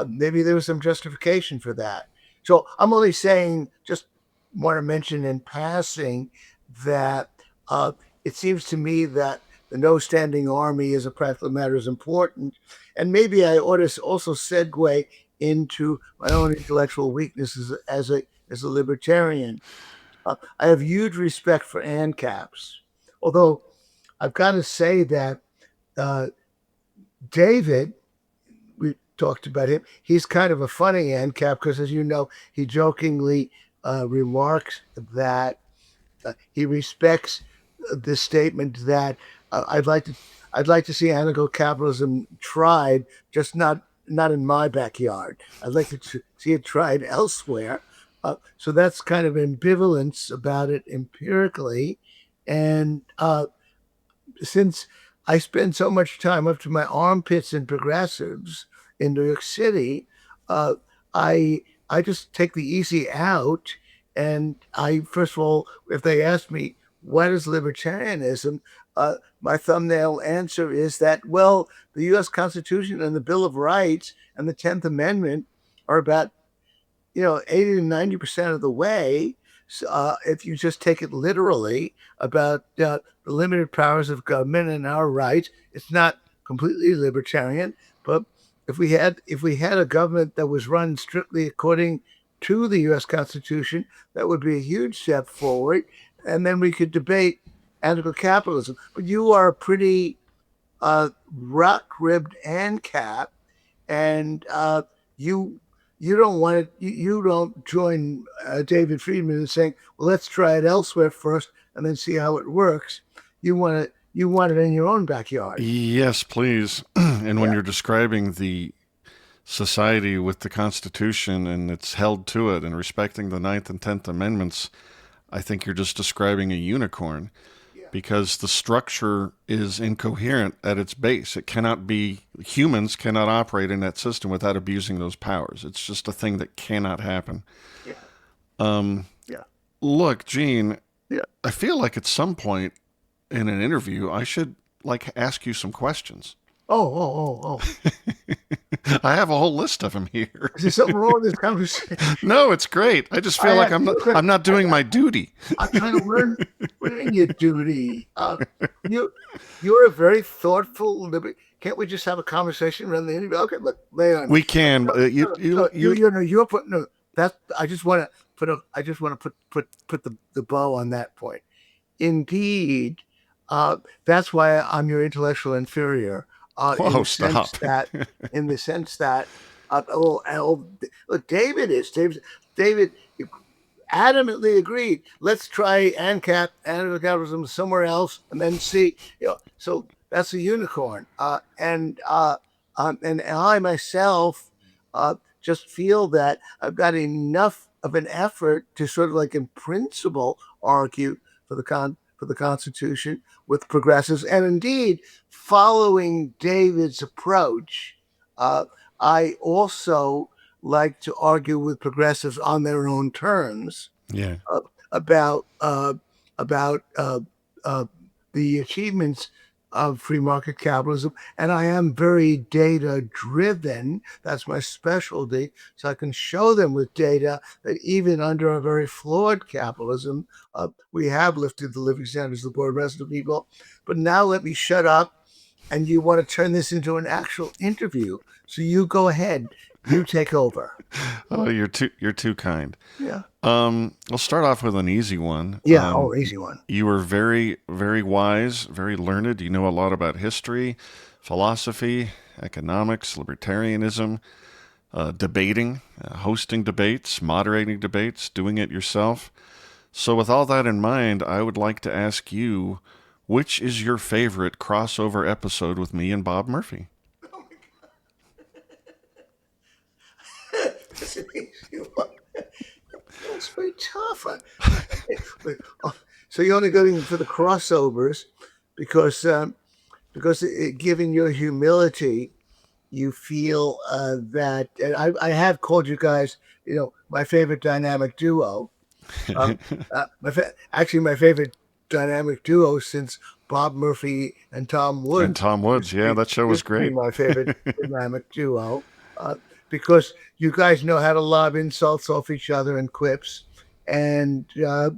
maybe there was some justification for that. So I'm only saying, just want to mention in passing that uh, it seems to me that the no standing army as a practical matter is important. And maybe I ought to also segue into my own intellectual weaknesses as a libertarian. I have huge respect for ANCAPs, although I've got to say that uh, David, we talked about him. He's kind of a funny ANCAP because, as you know, he jokingly remarks that he respects this statement that I'd like to see anarcho-capitalism tried, just not in my backyard. I'd like to see it tried elsewhere. So that's kind of ambivalence about it empirically, and since I spend so much time up to my armpits in progressives in New York City, uh, I I just take the easy out. And I, first of all, if they ask me what is libertarianism, my thumbnail answer is that, well, the U.S. Constitution and the Bill of Rights and the 10th Amendment are about 80 to 90% of the way. So, if you just take it literally about the limited powers of government and our rights, it's not completely libertarian. But if we had a government that was run strictly according to the U.S. Constitution, that would be a huge step forward. And then we could debate anarcho-capitalism. But you are a pretty rock-ribbed ANCAP, and you you don't want it. You don't join David Friedman in saying, "Well, let's try it elsewhere first, and then see how it works." You want it. You want it in your own backyard. Yes, please. And when Yeah. you're describing the society with the Constitution and it's held to it and respecting the Ninth and Tenth Amendments, I think you're just describing a unicorn Yeah. because the structure is incoherent at its base. It cannot be, humans cannot operate in that system without abusing those powers. It's just a thing that cannot happen. Yeah. Um, Yeah. Look, Gene, Yeah. I feel like at some point in an interview, I should like ask you some questions. Oh. Oh. Oh. Oh. I have a whole list of them here. Is there something wrong with this conversation? No, it's great. I just feel I, like I'm not doing my duty. I'm trying to learn your duty. You you're a very thoughtful. Can't we just have a conversation around the interview? Okay, look, lay on. We can. No, you know you're putting that. I just want to put the bow on that point. Indeed, that's why I'm your intellectual inferior. Whoa, stop. In the sense that, look, David adamantly agreed. Let's try ANCAP, anarcho-capitalism somewhere else, and then see. So that's a unicorn. And I myself just feel that I've got enough of an effort to sort of like in principle argue for the Constitution with progressives, and indeed following David's approach. I also like to argue with progressives on their own terms Yeah. uh, about uh, about uh, the achievements of free market capitalism, and I am very data driven. That's my specialty. So I can show them with data that even under a very flawed capitalism, we have lifted the living standards of the poor and rest of the people. But now let me shut up. And you want to turn this into an actual interview. So you go ahead. You take over. Oh, you're too kind. Yeah. We'll start off with an easy one. Yeah. Oh, easy one. You were very, very wise, very learned. You know a lot about history, philosophy, economics, libertarianism, debating, hosting debates, moderating debates, doing it yourself. So, with all that in mind, I would like to ask you, which is your favorite crossover episode with me and Bob Murphy? That's an easy one. That's very tough. So you're only going for the crossovers because given your humility, you feel that and I have called you guys, my favorite dynamic duo. Actually, my favorite dynamic duo since Bob Murphy and Tom And Woods Tom Woods, yeah, that show was used to be great. my favorite dynamic duo because you guys know how to lob insults off each other and quips, and uh,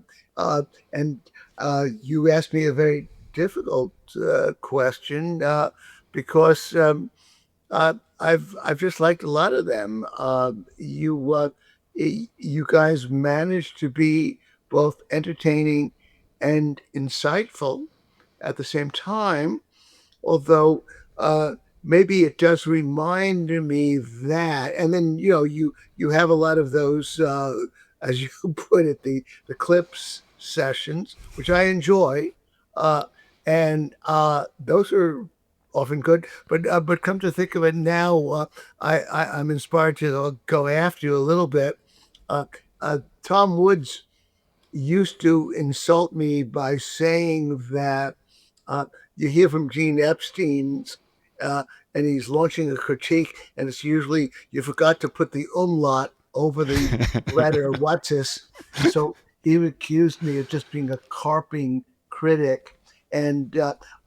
and you asked me a very difficult question because I've just liked a lot of them. You guys managed to be both entertaining and insightful at the same time, although maybe it does remind me that. And then you have a lot of those, as you put it, the clips sessions, which I enjoy, uh, and those are often good. But come to think of it now, I'm inspired to go after you a little bit. Uh, Tom Woods used to insult me by saying that uh, you hear from Gene Epstein's, and he's launching a critique, and it's usually you forgot to put the umlaut over the letter what's this. So he accused me of just being a carping critic, and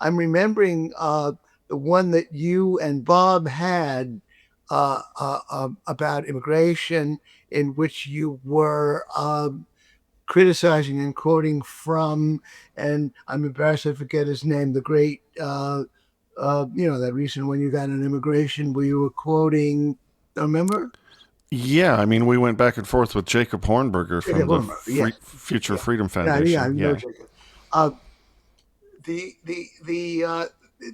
I'm remembering the one that you and Bob had about immigration, in which you were criticizing and quoting from, and I'm embarrassed I forget his name, the great, that recent one you got on immigration where you were quoting, remember? Yeah, I mean, we went back and forth with Jacob Hornberger Okay, from the remember. Yes. Future Yeah. Freedom Yeah, I Foundation. know Yeah. Jacob. Uh, the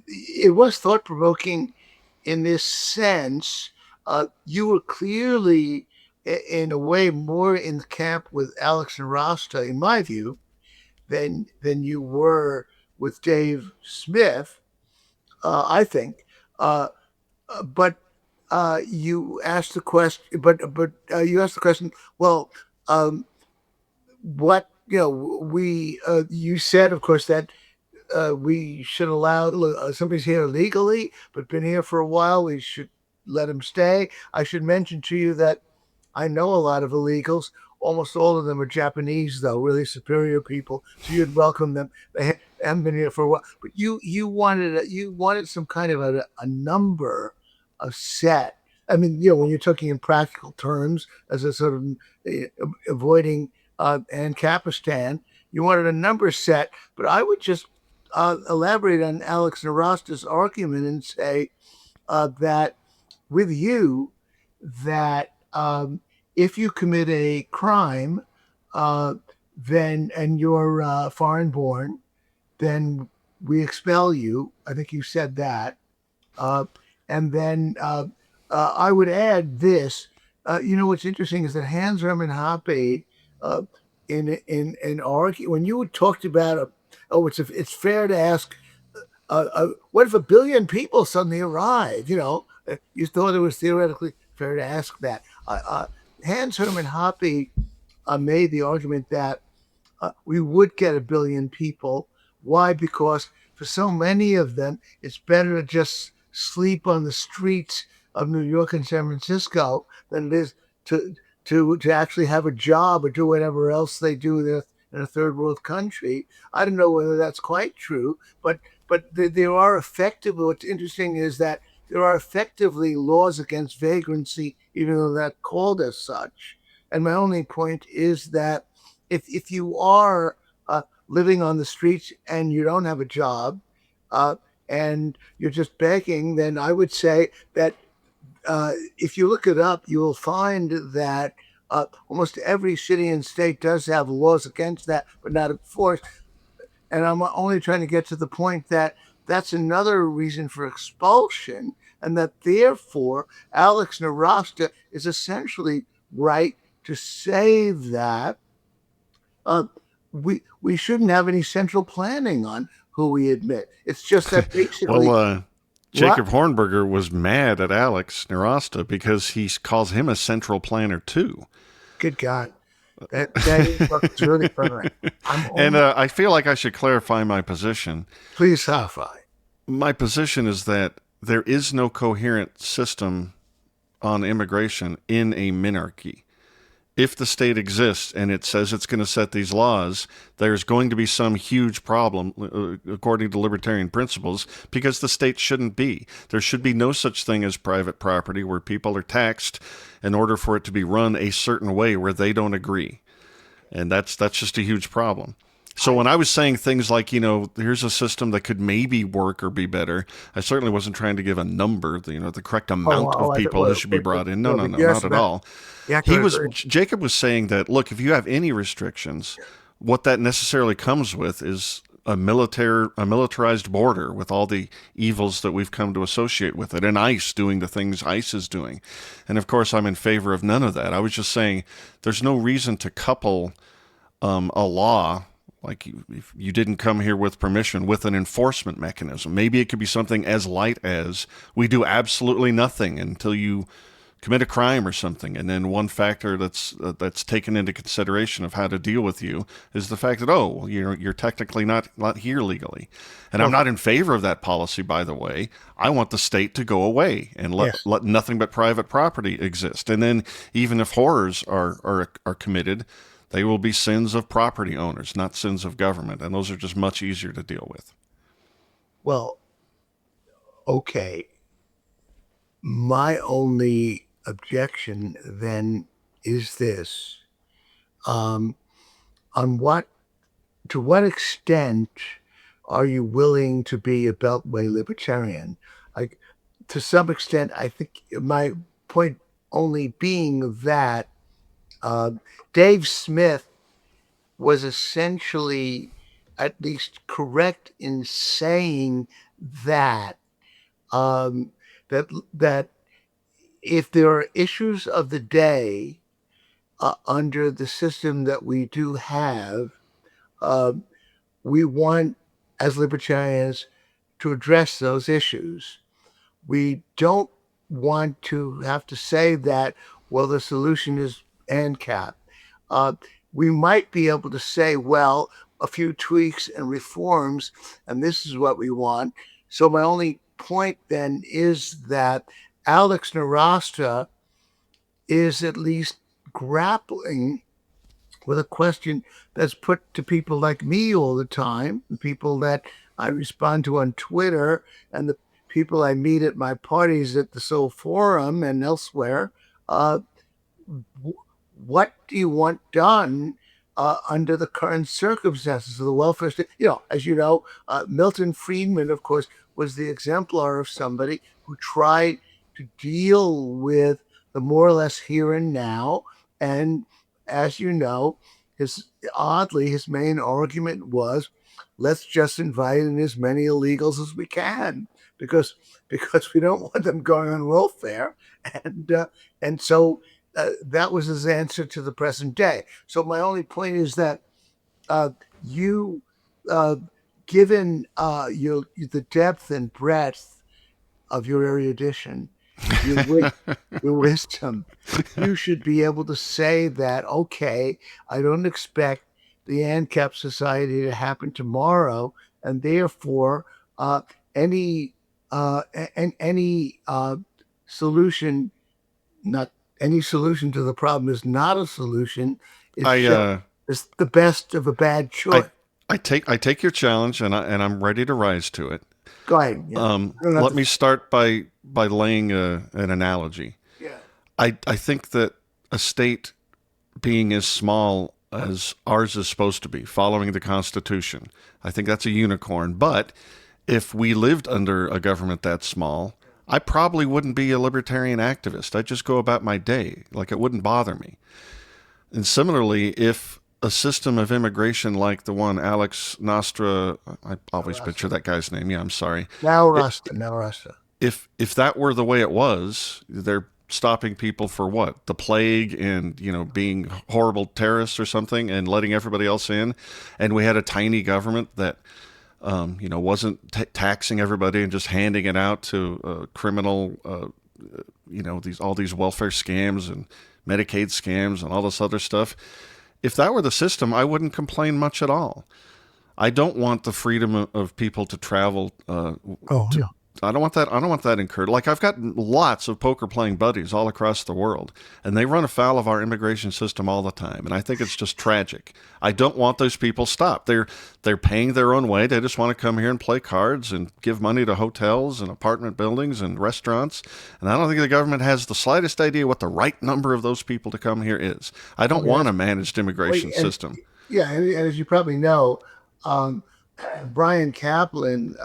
it was thought provoking in this sense. You were clearly, in a way, more in the camp with Alex and Rasta, in my view, than you were with Dave Smith. I think, uh, but you asked the question. But you asked the question. Well, um, what we you said, of course, that we should allow somebody's here illegally but been here for a while. We should let him stay. I should mention to you that I know a lot of illegals. Almost all of them are Japanese, though, really superior people. So you'd welcome them. They haven't been here for a while. But you wanted some kind of a number, a set. I mean, when you're talking in practical terms, as a sort of avoiding Ancapistan, you wanted a number set. But I would just elaborate on Alex Narasta's argument and say that with you, that if you commit a crime, uh, then and you're foreign born, then we expel you. I think you said that. Uh, and then I would add this. What's interesting is that Hans Hermann Hoppe, uh, in argue when you talked about it's fair to ask, what if a billion people suddenly arrive? You thought it was theoretically fair to ask that. Hans Hermann Hoppe made the argument that we would get a billion people. Why? Because for so many of them, it's better to just sleep on the streets of New York and San Francisco than it is to to actually have a job or do whatever else they do in a third world country. I don't know whether that's quite true, but there are effectively. What's interesting is that there are effectively laws against vagrancy, even though they're not called as such. And my only point is that if you are living on the streets and you don't have a job, uh, and you're just begging, then I would say that if you look it up, you will find that almost every city and state does have laws against that, but not enforced. And I'm only trying to get to the point that that's another reason for expulsion, and that therefore Alex Narasta is essentially right to say that uh, we shouldn't have any central planning on who we admit. It's just that Well, basically, right? Jacob Hornberger was mad at Alex Narasta because he calls him a central planner too. Good God, that is really funny. I'm And only I feel like I should clarify my position. please sci-fi. My position is that there is no coherent system on immigration in a minarchy. If the state exists and it says it's going to set these laws, there's going to be some huge problem, according to libertarian principles, because the state shouldn't be. There should be no such thing as private property where people are taxed in order for it to be run a certain way where they don't agree. And that's just a huge problem. So when I was saying things like, here's a system that could maybe work or be better, I certainly wasn't trying to give a number, the correct amount of people who should be brought in. No, no, no, Yes, not at all. yeah, I could agree. Jacob was saying that, look, if you have any restrictions, what that necessarily comes with is a militarized border with all the evils that we've come to associate with it, and ICE doing the things ICE is doing. And of course, I'm in favor of none of that. I was just saying there's no reason to couple a law, like if you didn't come here with permission, with an enforcement mechanism. Maybe it could be something as light as we do absolutely nothing until you commit a crime or something, and then one factor that's taken into consideration of how to deal with you is the fact that, oh, well, you're technically not here legally. And I'm Well, not in favor of that policy, by the way. I want the state to go away and yes. let nothing but private property exist. And then even if horrors are committed, they will be sins of property owners, not sins of government, and those are just much easier to deal with. Well, okay. My only objection then is this: um, on what to what extent are you willing to be a Beltway libertarian? Like, to some extent, I think my point only being that uh, Dave Smith was essentially at least correct in saying that um, that if there are issues of the day under the system that we do have, uh, we want as libertarians to address those issues. We don't want to have to say that, well, the solution is ANCAP. Uh, we might be able to say, well, a few tweaks and reforms, and this is what we want. So my only point then is that Alex Narasta is at least grappling with a question that's put to people like me all the time, the people that I respond to on Twitter, and the people I meet at my parties at the Soho Forum and elsewhere. Uh, what do you want done under the current circumstances of the welfare state? As you know, Milton Friedman, of course, was the exemplar of somebody who tried to deal with the more or less here and now. And as you know, his main argument was, let's just invite in as many illegals as we can, because we don't want them going on welfare, and so that was his answer to the present day. So my only point is that you, uh, given the depth and breadth of your erudition, your your wisdom, you should be able to say that, okay, I don't expect the ANCAP Society to happen tomorrow, and therefore any any solution, not any solution to the problem is not a solution. It's I just uh, it's the best of a bad I choice. I take your challenge, and I'm ready to rise to it. Go ahead. Yeah. You don't have Let to. me start by laying an analogy. Yeah. I think that a state being as small as ours is supposed to be, following the Constitution, I think that's a unicorn. But if we lived under a government that small, I probably wouldn't be a libertarian activist. I'd just go about my day. Like, it wouldn't bother me. And similarly, if a system of immigration like the one Alex Nostra, I always butcher that guy's name. Yeah, I'm sorry. Now It, Rasta. Now Rasta. if that were the way it was, they're stopping people for what? The plague and, being horrible terrorists or something and letting everybody else in. And we had a tiny government that wasn't taxing everybody and just handing it out to criminal, all these welfare scams and Medicaid scams and all this other stuff. If that were the system, I wouldn't complain much at all. I don't want the freedom of people to travel. Oh yeah. I don't want that. I don't want that incurred. Like, I've got lots of poker playing buddies all across the world, and they run afoul of our immigration system all the time. And I think it's just tragic. I don't want those people stopped. They're paying their own way. They just want to come here and play cards and give money to hotels and apartment buildings and restaurants. And I don't think the government has the slightest idea what the right number of those people to come here is. I don't Okay. want a managed immigration system. Yeah, and as you probably know, um, Brian Kaplan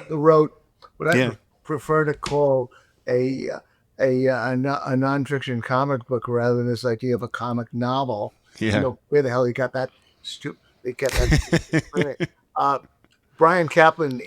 wrote what I Yeah, prefer to call a a nonfiction comic book rather than this idea of a comic novel. I don't yeah, know where the hell he got that stupid. They got that. Anyway, uh, Brian Kaplan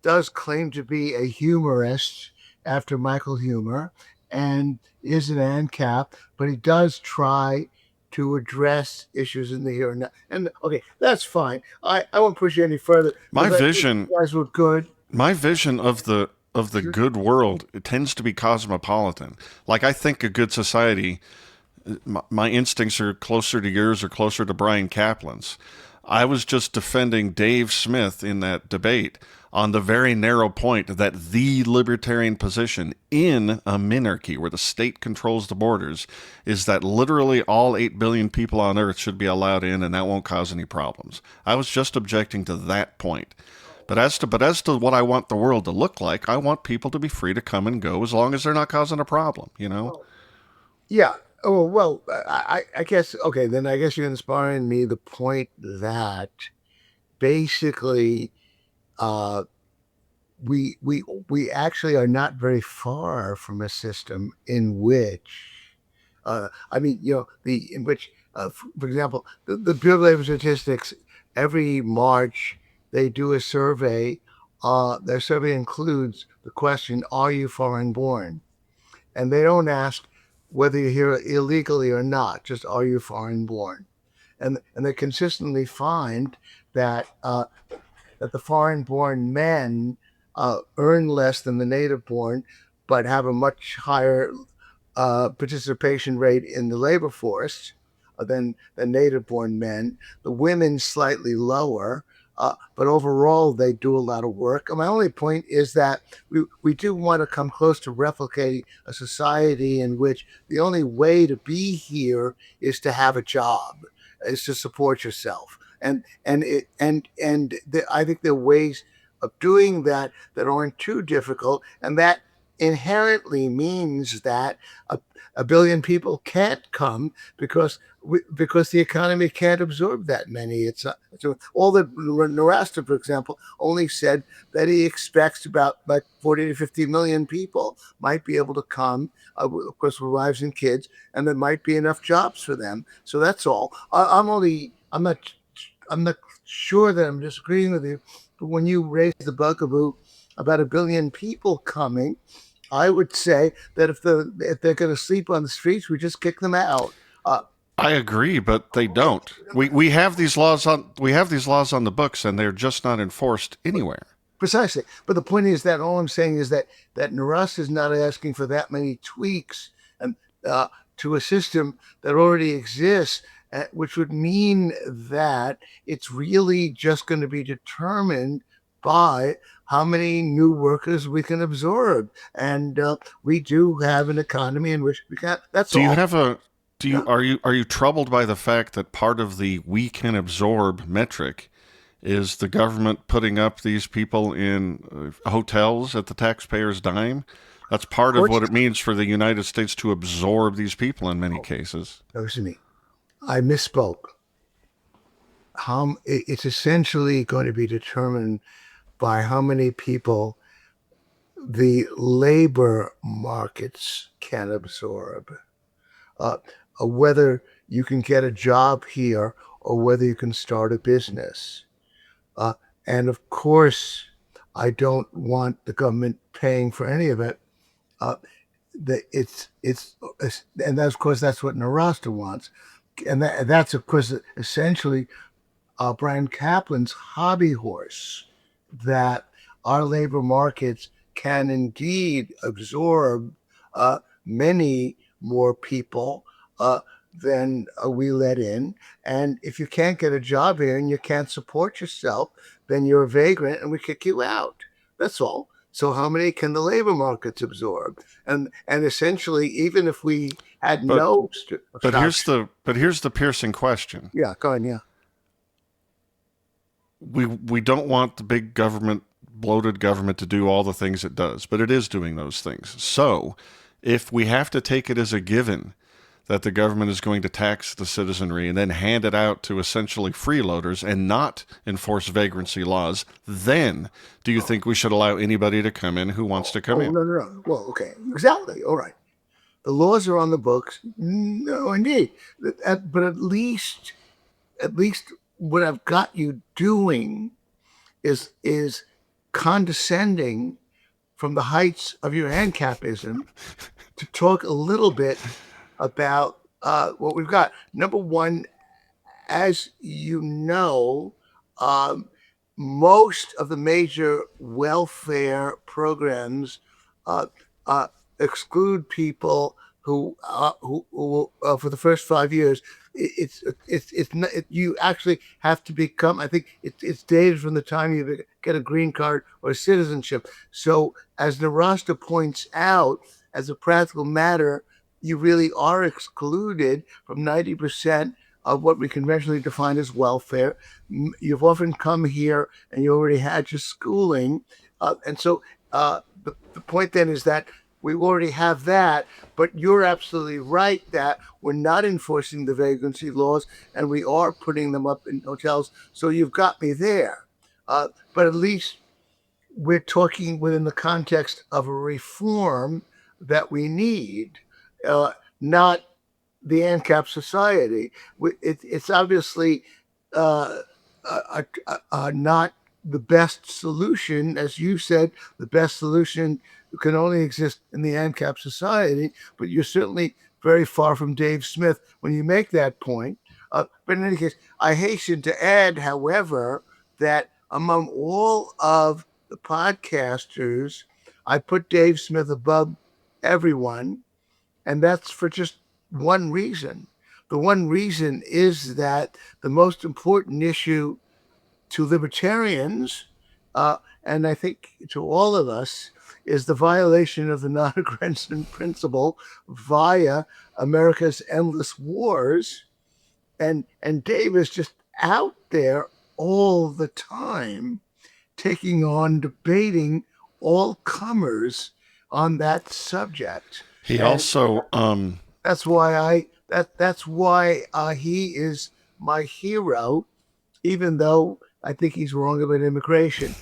does claim to be a humorist after Michael Humor, and is an ANCAP, but he does try to address issues in the here and now. And okay, that's fine. I won't push you any further my because I think vision you guys were good. my vision of the good world, it tends to be cosmopolitan. Like, I think a good society, my instincts are closer to yours or closer to Brian Kaplan's. I was just defending Dave Smith in that debate on the very narrow point that the libertarian position in a minarchy where the state controls the borders is that literally all 8 billion people on earth should be allowed in, and that won't cause any problems. I was just objecting to that point. But as to what I want the world to look like, I want people to be free to come and go as long as they're not causing a problem. Yeah. Oh well, I guess okay. Then I guess you're inspiring me the point that basically uh, we actually are not very far from a system in which I mean, the in which, for example, the Bureau of Labor Statistics every March they do a survey. Their survey includes the question, "Are you foreign born?" And they don't ask whether you're here illegally or not. Just, "Are you foreign born?" And they consistently find that that the foreign-born men earn less than the native-born, but have a much higher participation rate in the labor force than native-born men. The women slightly lower, but overall they do a lot of work. And my only point is that we do want to come close to replicating a society in which the only way to be here is to have a job, is to support yourself. I think there are ways of doing that that aren't too difficult, and that inherently means that a billion people can't come because the economy can't absorb that many. So all that Narasta, for example, only said that he expects about like 40 to 50 million people might be able to come, of course, with wives and kids, and there might be enough jobs for them. So that's all. I'm not sure that I'm disagreeing with you, but when you raise the bugaboo about a billion people coming, I would say that if they're going to sleep on the streets, we just kick them out. Uh, I agree, but they don't. We have these laws on the books, and they're just not enforced anywhere. Precisely. But the point is that all I'm saying is that Naras is not asking for that many tweaks and to a system that already exists, which would mean that it's really just going to be determined by how many new workers we can absorb. And we do have an economy in which we can. That's Do you all. have a Yeah. Are you troubled by the fact that part of the we can absorb metric is the government putting up these people in hotels at the taxpayer's dime? That's Of part of course. what it means for the United States to absorb these people in many Oh, cases. listen to me. I misspoke. It's essentially going to be determined by how many people the labor markets can absorb. Uh, Whether you can get a job here or whether you can start a business. Uh, and of course, I don't want the government paying for any of it. Uh, and that's, of course, that's what Narasta wants. And that's, of course, essentially Brian Kaplan's hobby horse, that our labor markets can indeed absorb uh, many more people than we let in. And if you can't get a job here and you can't support yourself, then you're a vagrant and we kick you out. That's all. So how many can the labor markets absorb? And essentially, even if we had But no stock, but here's the piercing question. yeah, go ahead, yeah. We don't want the big government, bloated government, to do all the things it does, but it is doing those things. So if we have to take it as a given that the government is going to tax the citizenry and then hand it out to essentially freeloaders and not enforce vagrancy laws, then do you think we should allow anybody to come in who wants to come Oh, in? no, no, no. Well, okay, exactly. All right. The laws are on the books. No, indeed. But at least what I've got you doing is condescending from the heights of your ANCAPism to talk a little bit about what we've got. Number one, as you know, um, most of the major welfare programs uh, uh, exclude people who for the first 5 years. It's not, you actually have to become. I think it's dated from the time you get a green card or citizenship. So, as Narasta points out, as a practical matter, you really are excluded from 90% of what we conventionally define as welfare. You've often come here and you already had your schooling. And so the point then is that we already have that, but you're absolutely right that we're not enforcing the vagrancy laws and we are putting them up in hotels. So you've got me there. But at least we're talking within the context of a reform that we need, not the ANCAP society. It's obviously uh, not the best solution. As you said, the best solution can only exist in the ANCAP society, but you're certainly very far from Dave Smith when you make that point. But in any case, I hasten to add, however, that among all of the podcasters, I put Dave Smith above everyone, and that's for just one reason. The one reason is that the most important issue to libertarians, and I think to all of us, is the violation of the non aggression principle via America's endless wars. And Dave is just out there all the time, taking on, debating all comers on that subject. He And also, that's why he is my hero, even though I think he's wrong about immigration.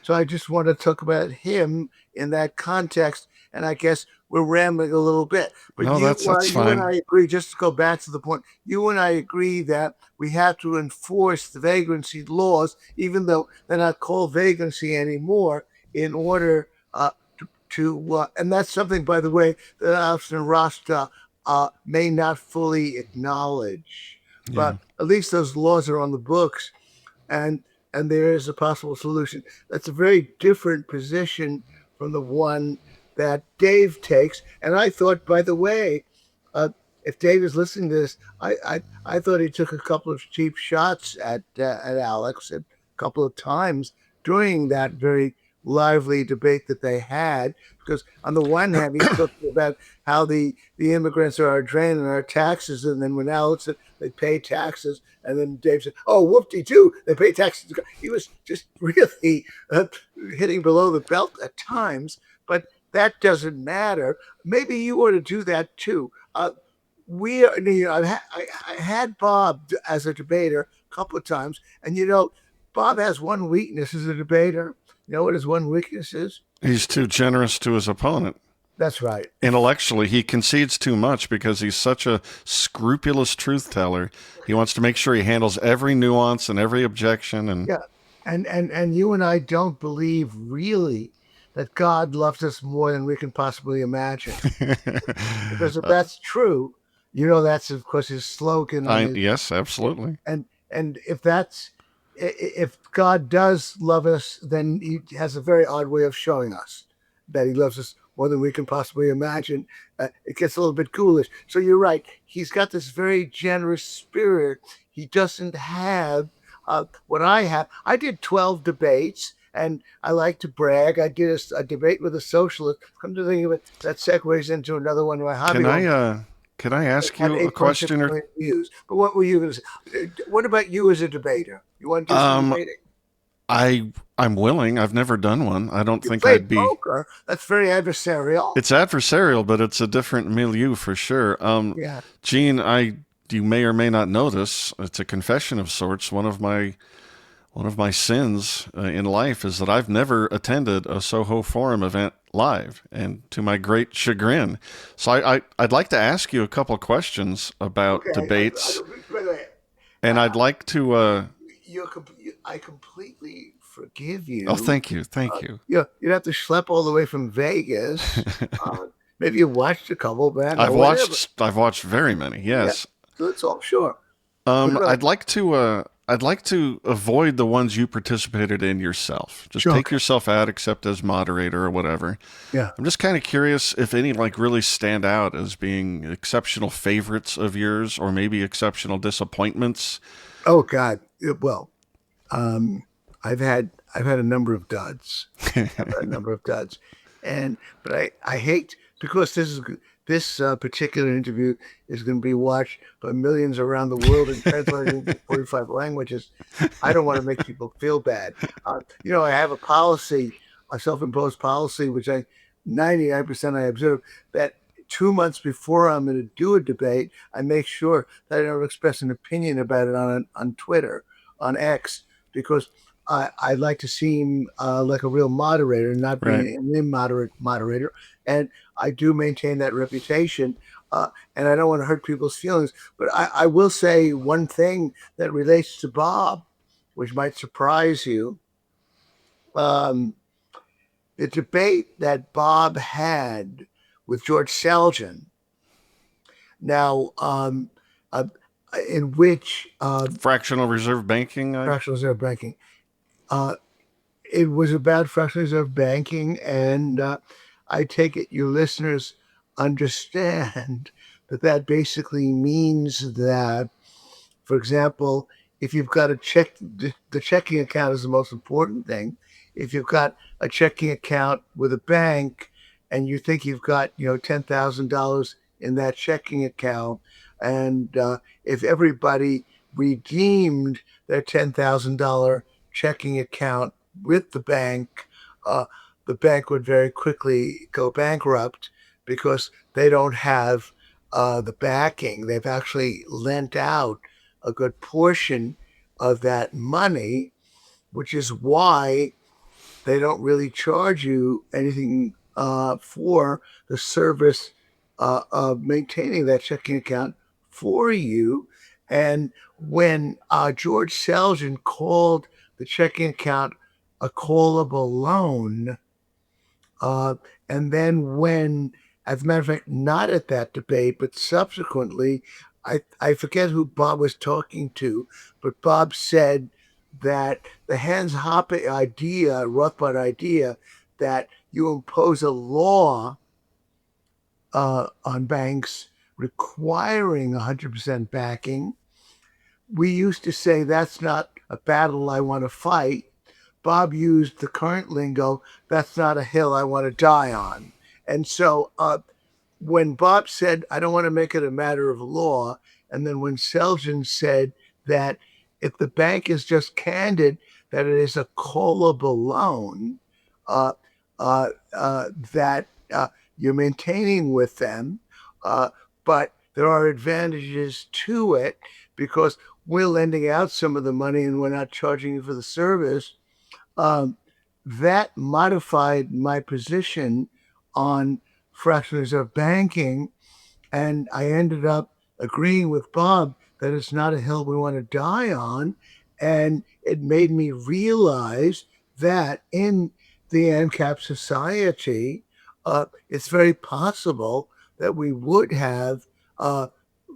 So I just want to talk about him in that context, and I guess we're rambling a little bit. But no, that's you and fine. I agree. Just to go back to the point, you and I agree that we have to enforce the vagrancy laws, even though they're not called vagrancy anymore, in order and that's something, by the way, that Austin Rasta may not fully acknowledge. Yeah. But at least those laws are on the books, and there is a possible solution. That's a very different position from the one that Dave takes. And I thought, by the way, if Dave is listening to this, I thought he took a couple of cheap shots at Alex a couple of times during that very lively debate that they had. Because on the one hand, he's talking about how the immigrants are our drain and our taxes, and then when Alex said they pay taxes, and then Dave said, "Oh, whoop-de-doo, they pay taxes." He was just really hitting below the belt at times, but that doesn't matter. Maybe you ought to do that too. We are, I had Bob as a debater a couple of times, and Bob has one weakness as a debater. You know what his one weakness is? He's too generous to his opponent. That's right. Intellectually, he concedes too much because he's such a scrupulous truth teller. He wants to make sure he handles every nuance and every objection. And Yeah. And you and I don't believe really that God loves us more than we can possibly imagine. Because if that's true, that's of course his slogan on his. Yes, absolutely. And if God does love us, then he has a very odd way of showing us that he loves us more than we can possibly imagine. It gets a little bit ghoulish. So you're right. He's got this very generous spirit. He doesn't have what I have. I did 12 debates, and I like to brag. I did a debate with a socialist. Come to think of it, that segues into another one of my hobby. Can I ask you a question or views? But what were you going to say? What about you as a debater? You want to do some debating? I'm willing. I've never done one. I don't You think played I'd be. poker. That's very adversarial. It's adversarial, but it's a different milieu for sure. Yeah. Gene, you may or may not know this. It's a confession of sorts. One of my sins in life is that I've never attended a Soho Forum event live, and to my great chagrin. So I'd like to ask you a couple questions about debates, and I'd like to. I completely forgive you. Oh, thank you. You'd have to schlep all the way from Vegas. Maybe you watched a couple, man. I've watched very many. Yes. Yeah, that's all. Sure. I'd like to avoid the ones you participated in yourself. Just take yourself out, except as moderator or whatever. Yeah. I'm just kind of curious if any really stand out as being exceptional favorites of yours, or maybe exceptional disappointments. Oh God. Well, I've had a number of duds. But I hate, because this particular interview is going to be watched by millions around the world and translated into 45 languages. I don't want to make people feel bad. I have a self-imposed policy, which 99% I observe, that 2 months before I'm going to do a debate, I make sure that I never express an opinion about it on Twitter, on X, because I like to seem like a real moderator, not being an immoderate moderator. And I do maintain that reputation, and I don't want to hurt people's feelings. But I will say one thing that relates to Bob, which might surprise you. The debate that Bob had with George Selgin, now, in which Fractional reserve banking. Fractional reserve banking. It was about fractional reserve banking, and I take it your listeners understand that basically means that, for example, if you've got the checking account is the most important thing. If you've got a checking account with a bank and you think you've got, $10,000 in that checking account, and if everybody redeemed their $10,000 checking account with the bank would very quickly go bankrupt because they don't have the backing. They've actually lent out a good portion of that money, which is why they don't really charge you anything for the service of maintaining that checking account for you. And when George Selgin called the checking account a callable loan, and then when, as a matter of fact, not at that debate, but subsequently, I forget who Bob was talking to, but Bob said that the Hans Hoppe idea, Rothbard idea, that you impose a law on banks requiring 100% backing, we used to say that's not a battle I want to fight. Bob used the current lingo, that's not a hill I want to die on. And so when Bob said, I don't want to make it a matter of law, and then when Selgin said that if the bank is just candid that it is a callable loan, uh, that you're maintaining with them, but there are advantages to it because we're lending out some of the money and we're not charging you for the service. Um, that modified my position on fractional reserve banking, and I ended up agreeing with Bob that it's not a hill we want to die on. And it made me realize that in the ANCAP society, it's very possible that we would have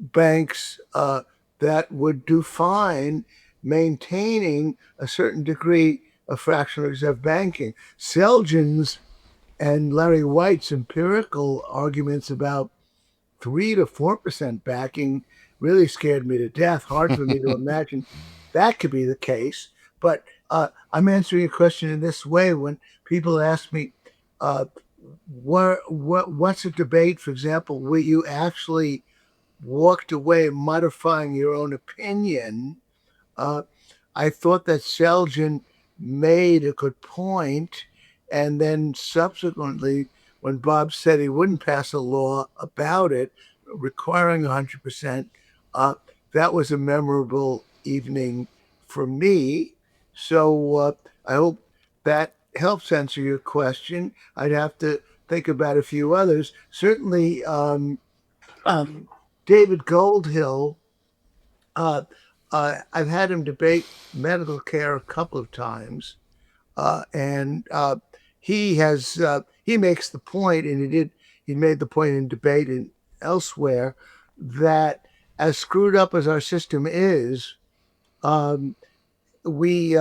banks that would do fine maintaining a certain degree of fractional reserve banking. Selgin's and Larry White's empirical arguments about 3 to 4% backing really scared me to death. Hard for me to imagine that could be the case. But I'm answering a question in this way when people ask me, uh, what's a debate, for example, where you actually walked away modifying your own opinion? Uh, I thought that Selgin made a good point, and then subsequently, when Bob said he wouldn't pass a law about it requiring 100%, that was a memorable evening for me. So I hope that helps answer your question. I'd have to think about a few others. Certainly, um, David Goldhill, uh, I've had him debate medical care a couple of times, and he makes the point, and he made the point in debate and elsewhere that as screwed up as our system is, um, we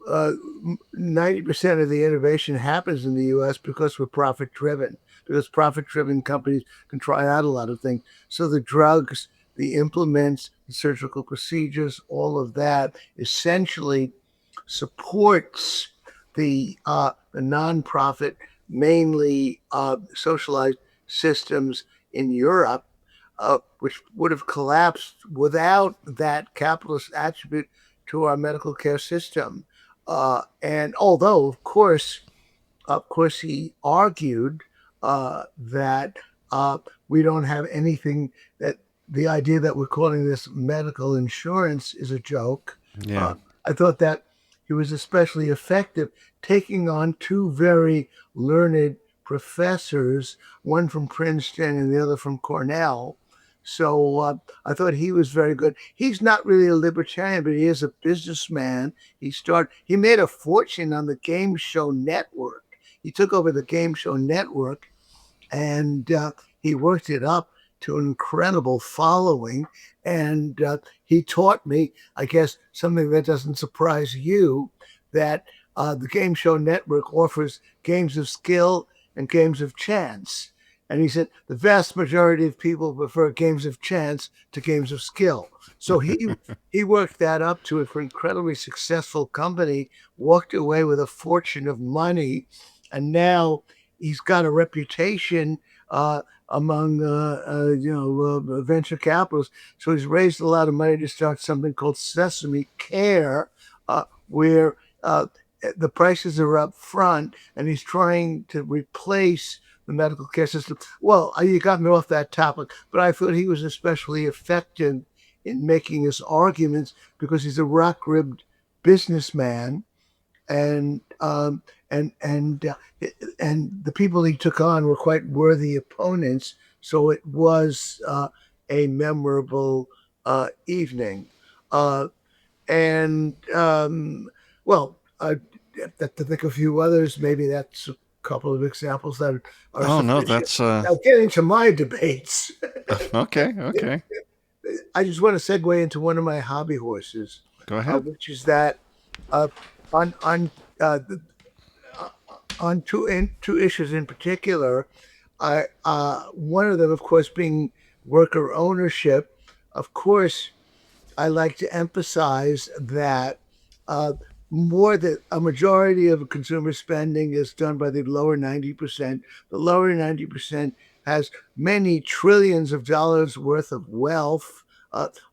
90% of the innovation happens in the U.S. because we're profit driven, because profit driven companies can try out a lot of things. So the drugs, the implements, the surgical procedures, all of that essentially supports the nonprofit, mainly socialized systems in Europe, which would have collapsed without that capitalist attribute to our medical care system. And although, of course, he argued that we don't have anything that the idea that we're calling this medical insurance is a joke. Yeah. Uh, I thought that he was especially effective taking on two very learned professors, one from Princeton and the other from Cornell. So I thought he was very good. He's not really a libertarian, but he is a businessman. He made a fortune on the game show network. He took over the game show network, and he worked it up to an incredible following. And he taught me, I guess, something that doesn't surprise you, that the Game Show Network offers games of skill and games of chance. And he said the vast majority of people prefer games of chance to games of skill. So he worked that up to an incredibly successful company, walked away with a fortune of money, and now he's got a reputation among venture capitalists. So he's raised a lot of money to start something called Sesame Care, where the prices are up front, and he's trying to replace the medical care system. Well, you got me off that topic, but I thought he was especially effective in making his arguments because he's a rock-ribbed businessman, and and the people he took on were quite worthy opponents. So it was a memorable evening. Uh, and well, to think of a few others, maybe that's a couple of examples that are Oh no, sufficient. that's Now, getting to my debates, okay. Okay. I just want to segue into one of my hobby horses, Go ahead. which is that uh, on uh, on two issues in particular. I one of them, of course, being worker ownership. Of course, I like to emphasize that uh, more than a majority of consumer spending is done by the lower 90%. The lower 90% has many trillions of dollars worth of wealth.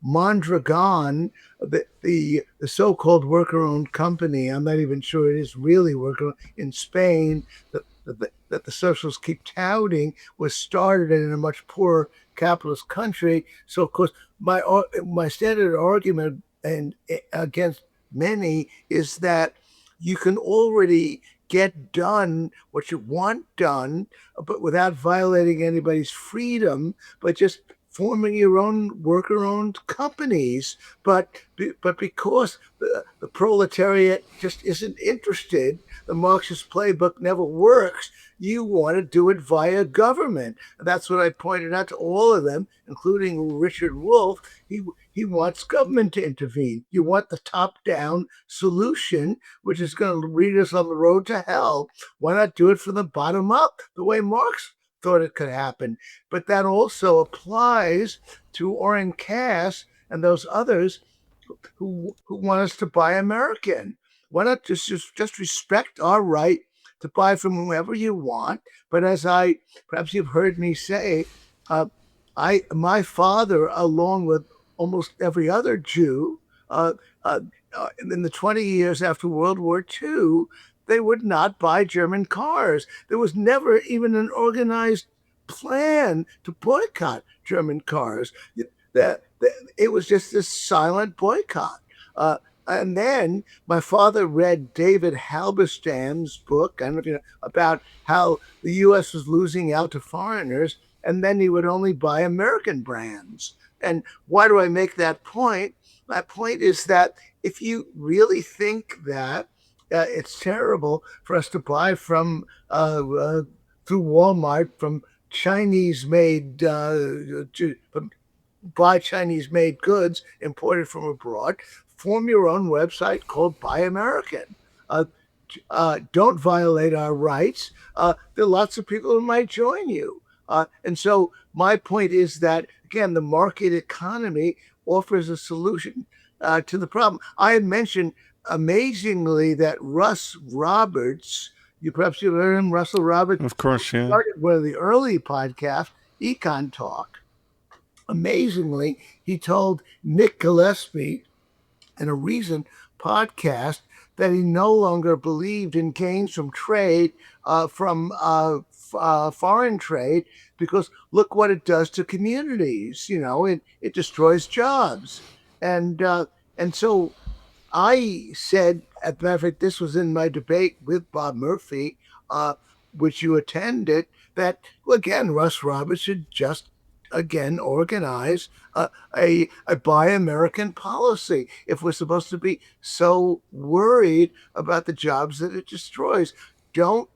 Mondragon, the so-called worker-owned company, I'm not even sure it is really worker in Spain, that the socialists keep touting, was started in a much poorer capitalist country. So, of course, my standard argument and against many is that you can already get done what you want done, but without violating anybody's freedom, but just forming your own worker-owned companies. But because the proletariat just isn't interested, the Marxist playbook never works. You want to do it via government. That's what I pointed out to all of them, including Richard Wolff. He wants government to intervene. You want the top-down solution, which is going to lead us on the road to hell. Why not do it from the bottom up, the way Marx thought it could happen? But that also applies to Orrin Cass and those others who want us to buy American. Why not just respect our right to buy from whoever you want? But as I perhaps you've heard me say, uh, my father, along with almost every other Jew, uh, uh, in the 20 years after World War II, they would not buy German cars. There was never even an organized plan to boycott German cars. It was just this silent boycott. And then my father read David Halberstam's book, I don't know if you know, about how the U.S. was losing out to foreigners, and then he would only buy American brands. And why do I make that point? My point is that if you really think that it's terrible for us to buy from through Walmart from Chinese made buy Chinese made goods imported from abroad, form your own website called Buy American. Don't violate our rights. There are lots of people who might join you. And so my point is that, again, the market economy offers a solution to the problem. I had mentioned amazingly that Russ Roberts, you've heard him, Russell Roberts, Of course, yeah. started one of the early podcasts, Econ Talk. Amazingly, he told Nick Gillespie in a recent podcast that he no longer believed in gains from trade, from foreign trade, because look what it does to communities. You know, it destroys jobs, and and so I said, as a matter of fact, this was in my debate with Bob Murphy, which you attended, that, well, again, Russ Roberts should just again organize a buy American policy if we're supposed to be so worried about the jobs that it destroys. Don't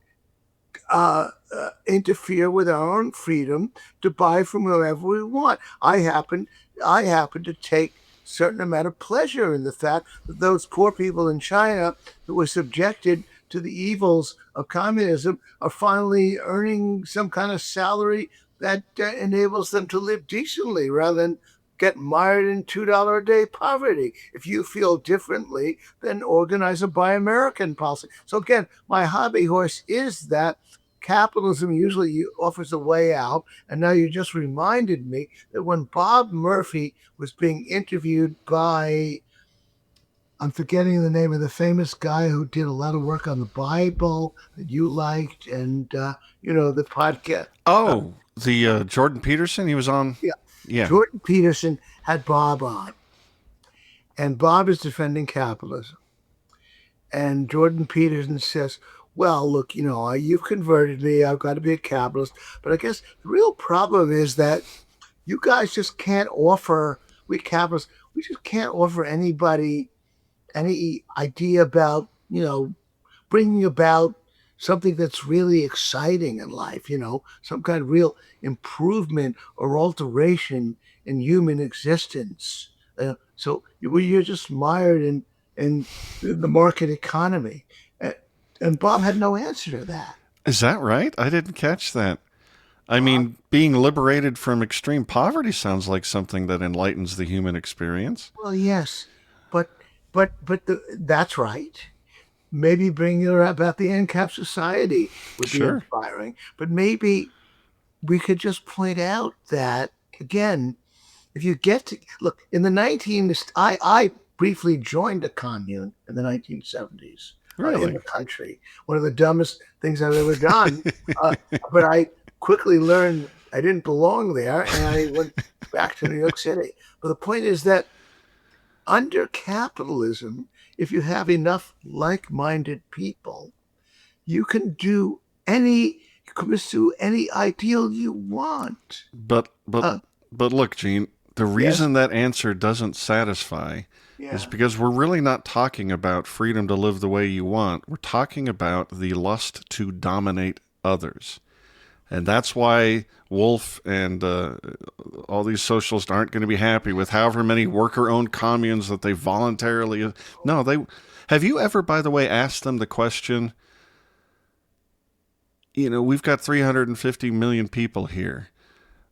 interfere with our own freedom to buy from whoever we want. I happen to take certain amount of pleasure in the fact that those poor people in China who were subjected to the evils of communism are finally earning some kind of salary that enables them to live decently rather than get mired in $2 a day poverty. If you feel differently, then organize a Buy American policy. So again, my hobby horse is that capitalism usually offers a way out. And now you just reminded me that when Bob Murphy was being interviewed by, I'm forgetting the name of the famous guy who did a lot of work on the Bible that you liked, and the podcast. Oh, the Jordan Peterson. He was on. Yeah, Yeah. Jordan Peterson had Bob on, and Bob is defending capitalism. And Jordan Peterson says, well, look, you've converted me. I've got to be a capitalist. But I guess the real problem is that you guys just can't offer, we capitalists, we just can't offer anybody any idea about, bringing about something that's really exciting in life, some kind of real improvement or alteration in human existence. So you're just mired in the market economy. And Bob had no answer to that. Is that right? I didn't catch that. I mean, being liberated from extreme poverty sounds like something that enlightens the human experience. Well, yes, but that's right. maybe bringing her about the ANCAP society would be Sure. inspiring. But maybe we could just point out that, again, if you get to look in the 19, I briefly joined a commune in the 1970s in Really? the country. One of the dumbest things I've ever done. Uh, but I quickly learned I didn't belong there, and I went back to New York City. But the point is that under capitalism, if you have enough like-minded people, you can do you can pursue any ideal you want. But but Uh, but look, Gene, the yes, reason that answer doesn't satisfy is yeah. because we're really not talking about freedom to live the way you want. We're talking about the lust to dominate others. And that's why Wolf and all these socialists aren't going to be happy with however many worker-owned communes that they voluntarily. No, they. Have you ever, by the way, asked them the question? We've got 350 million people here.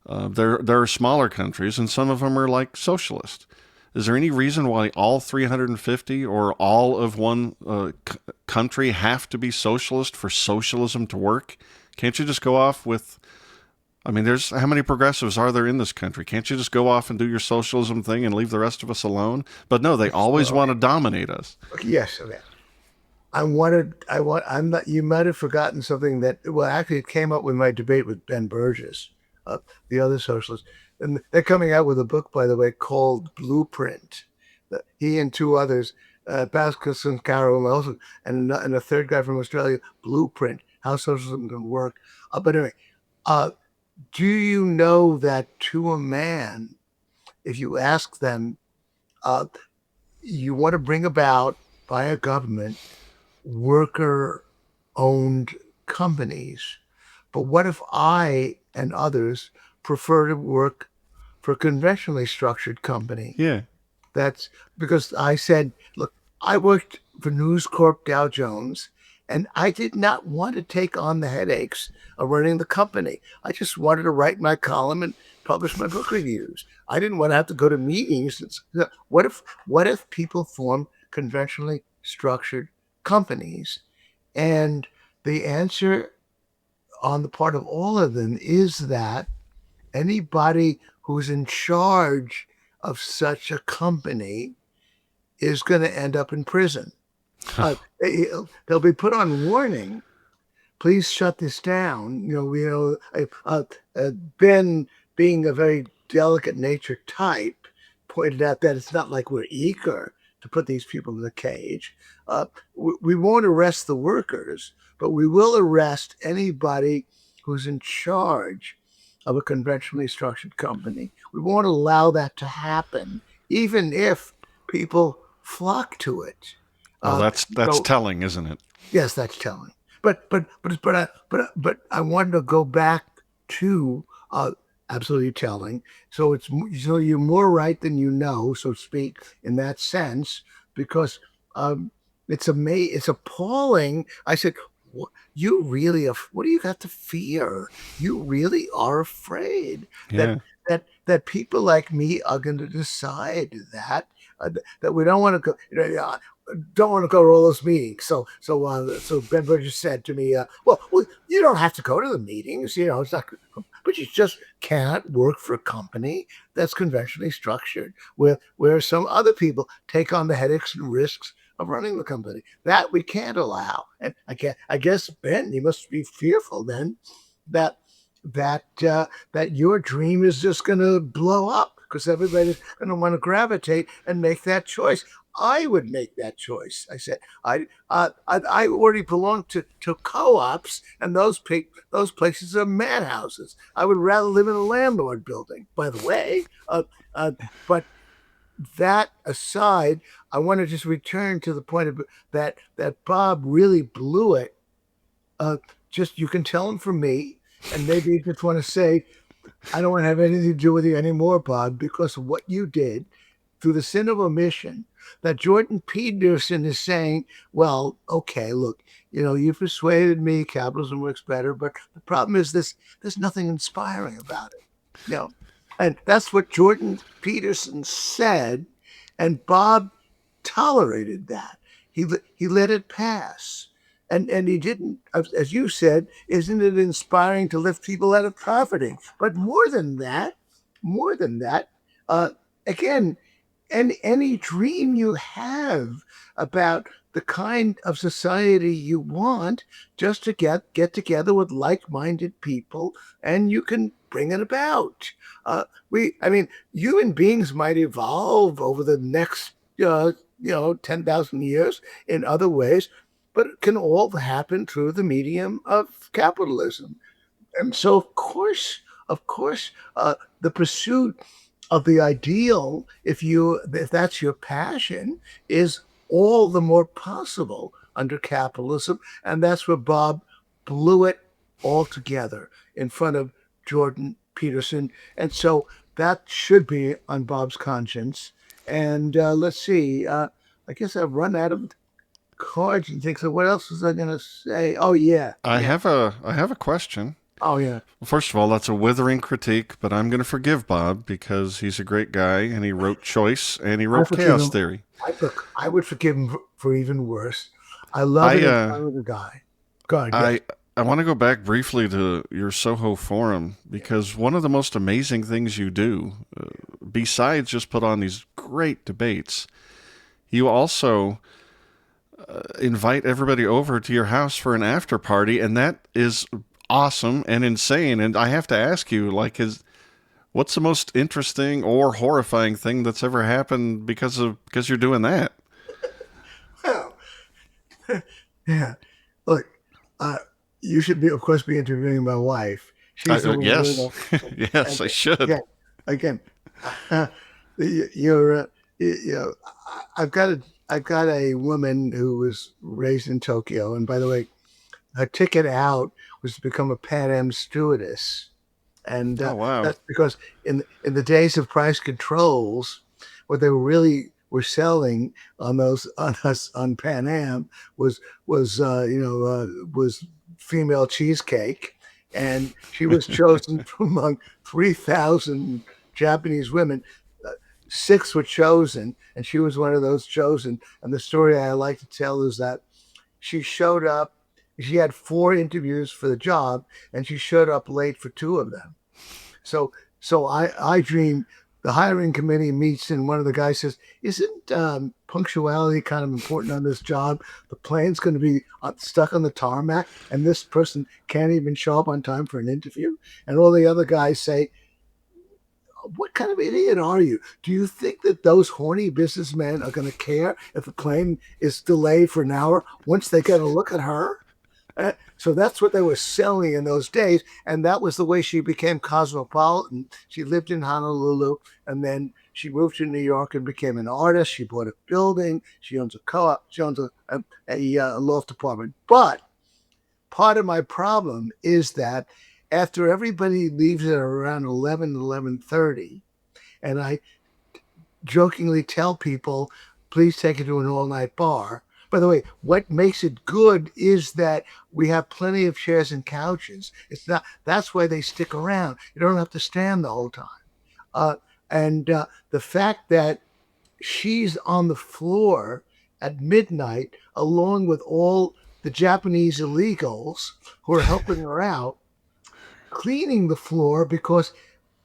There are smaller countries, and some of them are like socialist. Is there any reason why all 350 or all of one country have to be socialist for socialism to work? Can't you just go off with? I mean, there's how many progressives are there in this country? Can't you just go off and do your socialism thing and leave the rest of us alone? But no, they always So, want to dominate us. yes, okay. I'm not, you might have forgotten something that, well, actually, it came up with my debate with Ben Burgess, the other socialist. And they're coming out with a book, by the way, called Blueprint. He and two others, Pascal Sincaro and a third guy from Australia, Blueprint, How Socialism Can Work. But anyway, uh, do you know that to a man, if you ask them, uh, you want to bring about by a government worker owned companies. But what if I and others prefer to work for a conventionally structured company? Yeah. That's because I said, look, I worked for News Corp Dow Jones, and I did not want to take on the headaches of running the company. I just wanted to write my column and publish my book reviews. I didn't want to have to go to meetings. What if people form conventionally structured companies? And the answer on the part of all of them is that anybody who's in charge of such a company is going to end up in prison. They'll be put on warning. Please shut this down. Ben, being a very delicate nature type, pointed out that it's not like we're eager to put these people in the cage. We won't arrest the workers, but we will arrest anybody who's in charge of a conventionally structured company. We won't allow that to happen, even if people flock to it. Well, Uh, that's so telling, isn't it? yes, that's telling. But I wanted to go back to absolutely telling. So you're more right than you know, so to speak, in that sense, because it's appalling. I said, you really what do you got to fear? You really are afraid that Yeah. that people like me are going to decide that we don't want to go. Don't want to go to all those meetings. So Ben Burgess said to me, well, you don't have to go to the meetings. It's not, but you just can't work for a company that's conventionally structured, where some other people take on the headaches and risks of running the company. That we can't allow. And I guess Ben, you must be fearful then that that your dream is just going to blow up because everybody's going to want to gravitate and make that choice. I would make that choice. I said, I already belong to co-ops, and those places are madhouses. I would rather live in a landlord building. By the way, but that aside, I want to just return to the point of that Bob really blew it. Just you can tell him from me, and maybe you just want to say, I don't want to have anything to do with you anymore, Bob, because of what you did through the sin of omission. That Jordan Peterson is saying, well, okay, look, you persuaded me, capitalism works better, but the problem is there's nothing inspiring about it. And that's what Jordan Peterson said, and Bob tolerated that. he let it pass. And he didn't, as you said, isn't it inspiring to lift people out of poverty? But more than that, uh, again, any dream you have about the kind of society you want, just to get together with like-minded people, and you can bring it about. I mean, human beings might evolve over the next, 10,000 years in other ways, but it can all happen through the medium of capitalism. And so, of course, the pursuit of the ideal, if that's your passion, is all the more possible under capitalism, and that's where Bob blew it all together in front of Jordan Peterson, and so that should be on Bob's conscience. And let's see, I guess I've run out of cards and things. So what else was I going to say? Oh yeah, yeah. I have a question. Oh yeah. First of all, that's a withering critique, but I'm going to forgive Bob because he's a great guy and he wrote Choice and he I wrote forgive Chaos him. Theory. I would forgive him for even worse. I love I it in uh, front of the guy. God, yes. I want to go back briefly to your Soho Forum because one of the most amazing things you do, besides just put on these great debates, you also invite everybody over to your house for an after party, and that is awesome and insane. And I have to ask you, like, what's the most interesting or horrifying thing that's ever happened because you're doing that? Well, yeah. Look, uh, you should be, of course, be interviewing my wife. She's the one really Yes, knows. yes, And I should. again, uh, you're, you know, I've got a woman who was raised in Tokyo, and by the way, her ticket out was to become a Pan Am stewardess. And Oh wow. that's because in the days of price controls, what they really were selling on those on us on Pan Am was was female cheesecake, and she was chosen from among 3,000 Japanese women. Uh, Six were chosen, and she was one of those chosen. And the story I like to tell is that she showed up. She had four interviews for the job, and she showed up late for two of them. So I dream the hiring committee meets and one of the guys says, "Isn't punctuality kind of important on this job? The plane's going to be stuck on the tarmac, and this person can't even show up on time for an interview." And all the other guys say, "What kind of idiot are you? Do you think that those horny businessmen are going to care if the plane is delayed for an hour once they get a look at her?" So that's what they were selling in those days, and that was the way she became cosmopolitan. She lived in Honolulu, and then she moved to New York and became an artist. She bought a building. She owns a co-op. She owns a loft apartment. But part of my problem is that after everybody leaves at around 11:30, and I jokingly tell people, please take it to an all night bar. By the way, what makes it good is that we have plenty of chairs and couches. It's not, that's why they stick around. You don't have to stand the whole time. Uh, and the fact that she's on the floor at midnight along with all the Japanese illegals who are helping her out, cleaning the floor because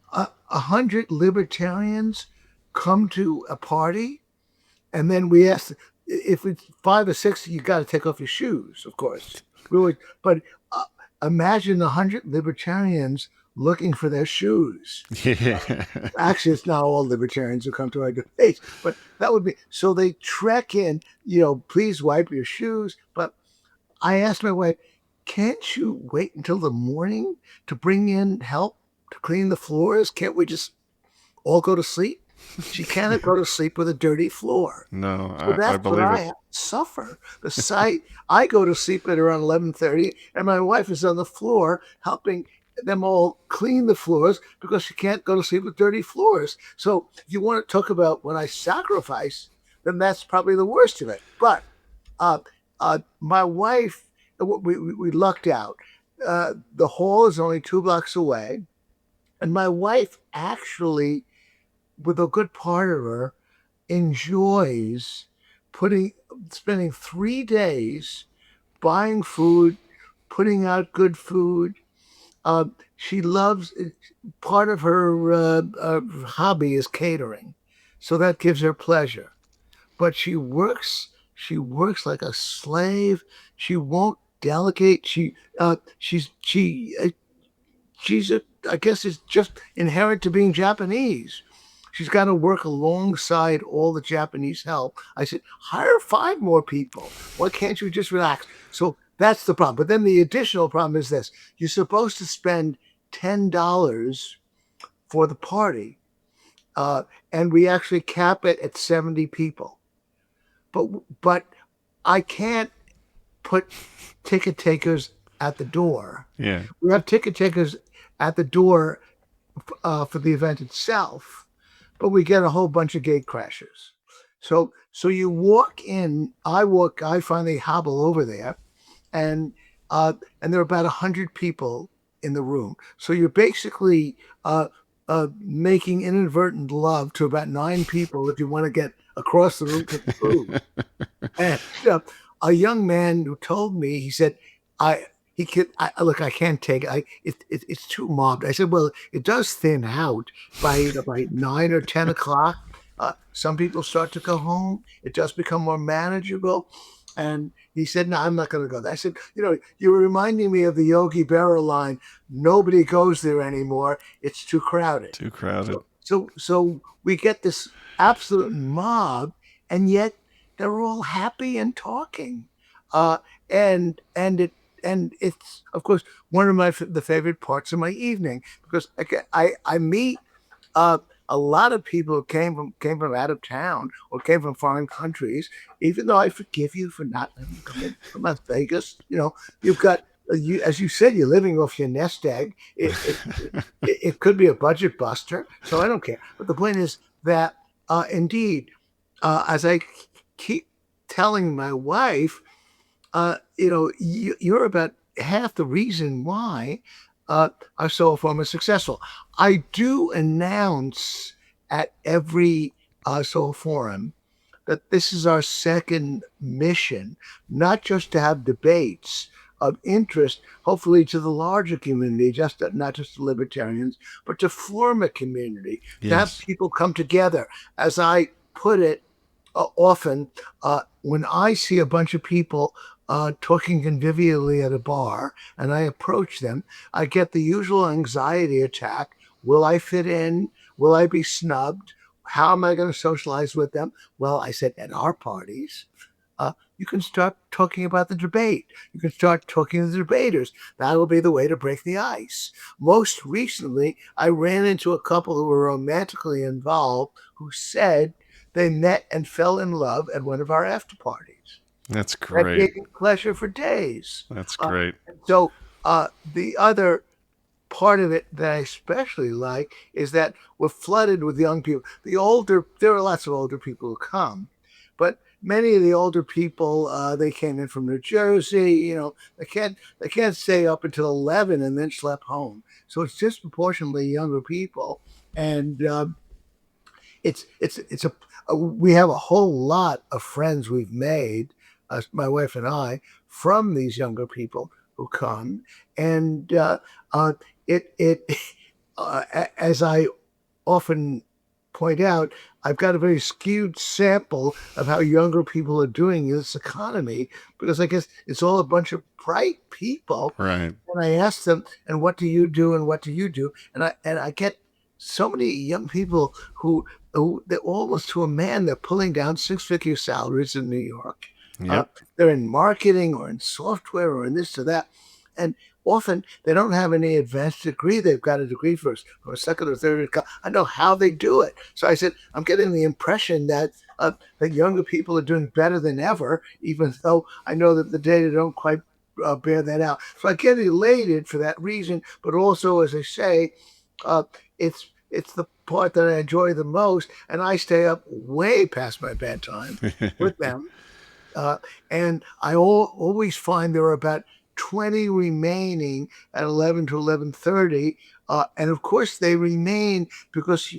100 libertarians come to a party, and then we ask if it's five or six, you got to take off your shoes, of course. But imagine 100 libertarians looking for their shoes. Yeah. Actually, it's not all libertarians who come to our debates, but that would be so they trek in. Please wipe your shoes. But I asked my wife, can't you wait until the morning to bring in help to clean the floors? Can't we just all go to sleep? She cannot go to sleep with a dirty floor. No, So I that's what believe I it. have to suffer. The sight I go to sleep at around 11:30, and my wife is on the floor helping them all clean the floors because she can't go to sleep with dirty floors. So if you want to talk about what I sacrifice, then that's probably the worst of it. But uh, my wife, we lucked out. The hall is only 2 blocks away, and my wife actually, with a good part of her, enjoys putting spending 3 days buying food, putting out good food. She loves part of her hobby is catering, so that gives her pleasure. But she works like a slave. She won't delegate. She's a, I guess it's just inherent to being Japanese. She's got to work alongside all the Japanese help. I said, hire 5 more people. Why can't you just relax? So that's the problem. But then the additional problem is this: you're supposed to spend $10 for the party, uh, and we actually cap it at 70 people. But but I can't put ticket takers at the door. Yeah. We have ticket takers at the door for the event itself, but we get a whole bunch of gate crashers. So you walk in. I finally hobble over there, and and there are about 100 people in the room. So you're basically making inadvertent love to about 9 people if you want to get across the room to the food. And a young man who told me, he said, I he could look, I can't take it. It's too mobbed. I said, well, it does thin out by 9 or 10 o'clock. Some people start to go home. It does become more manageable. And he said, no, I'm not going to go there. I said, you were reminding me of the Yogi Berra line. Nobody goes there anymore. It's too crowded. Too crowded. So we get this absolute mob, and yet they're all happy and talking, uh, and it's of course one of the favorite parts of my evening, because I meet uh, a lot of people who came from out of town or came from foreign countries. Even though I forgive you for not letting me come in from Las Vegas, you've got. As you said, you're living off your nest egg. It could be a budget buster, so I don't care. But the point is that, indeed, as I keep telling my wife, you're about half the reason why our Soho Forum is successful. I do announce at every Soho Forum that this is our second mission, not just to have debates of interest, hopefully to the larger community, not just the libertarians, but to form a community, to have Yes. people come together. As I put it often, when I see a bunch of people talking convivially at a bar and I approach them, I get the usual anxiety attack. Will I fit in? Will I be snubbed? How am I going to socialize with them? Well, I said, at our parties, you can start talking about the debate. You can start talking to the debaters. That will be the way to break the ice. Most recently, I ran into a couple who were romantically involved who said they met and fell in love at one of our after parties. That's That great. gave me pleasure for days. That's Uh, great. so the other part of it that I especially like is that we're flooded with young people. There are lots of older people who come, but many of the older people, they came in from New Jersey. They can't stay up until 11 and then schlep home. So it's disproportionately younger people, and it's we have a whole lot of friends we've made, my wife and I, from these younger people who come, and it as I often point out, I've got a very skewed sample of how younger people are doing in this economy, because I guess it's all a bunch of bright people. Right. And I ask them, and what do you do? And what do you do? And I get so many young people who they're almost to a man, they're pulling down 6-figure salaries in New York. Uh, Yep. they're in marketing or in software or in this or that. And often they don't have any advanced degree. They've got a degree first or a second or third. I know how they do it. So I said, I'm getting the impression that younger people are doing better than ever, even though I know that the data don't quite bear that out. So I get elated for that reason, but also, as I say, uh, it's the part that I enjoy the most, and I stay up way past my bedtime with them. Uh, and I always find there are about 20 remaining at 11 to 11:30, and of course they remain because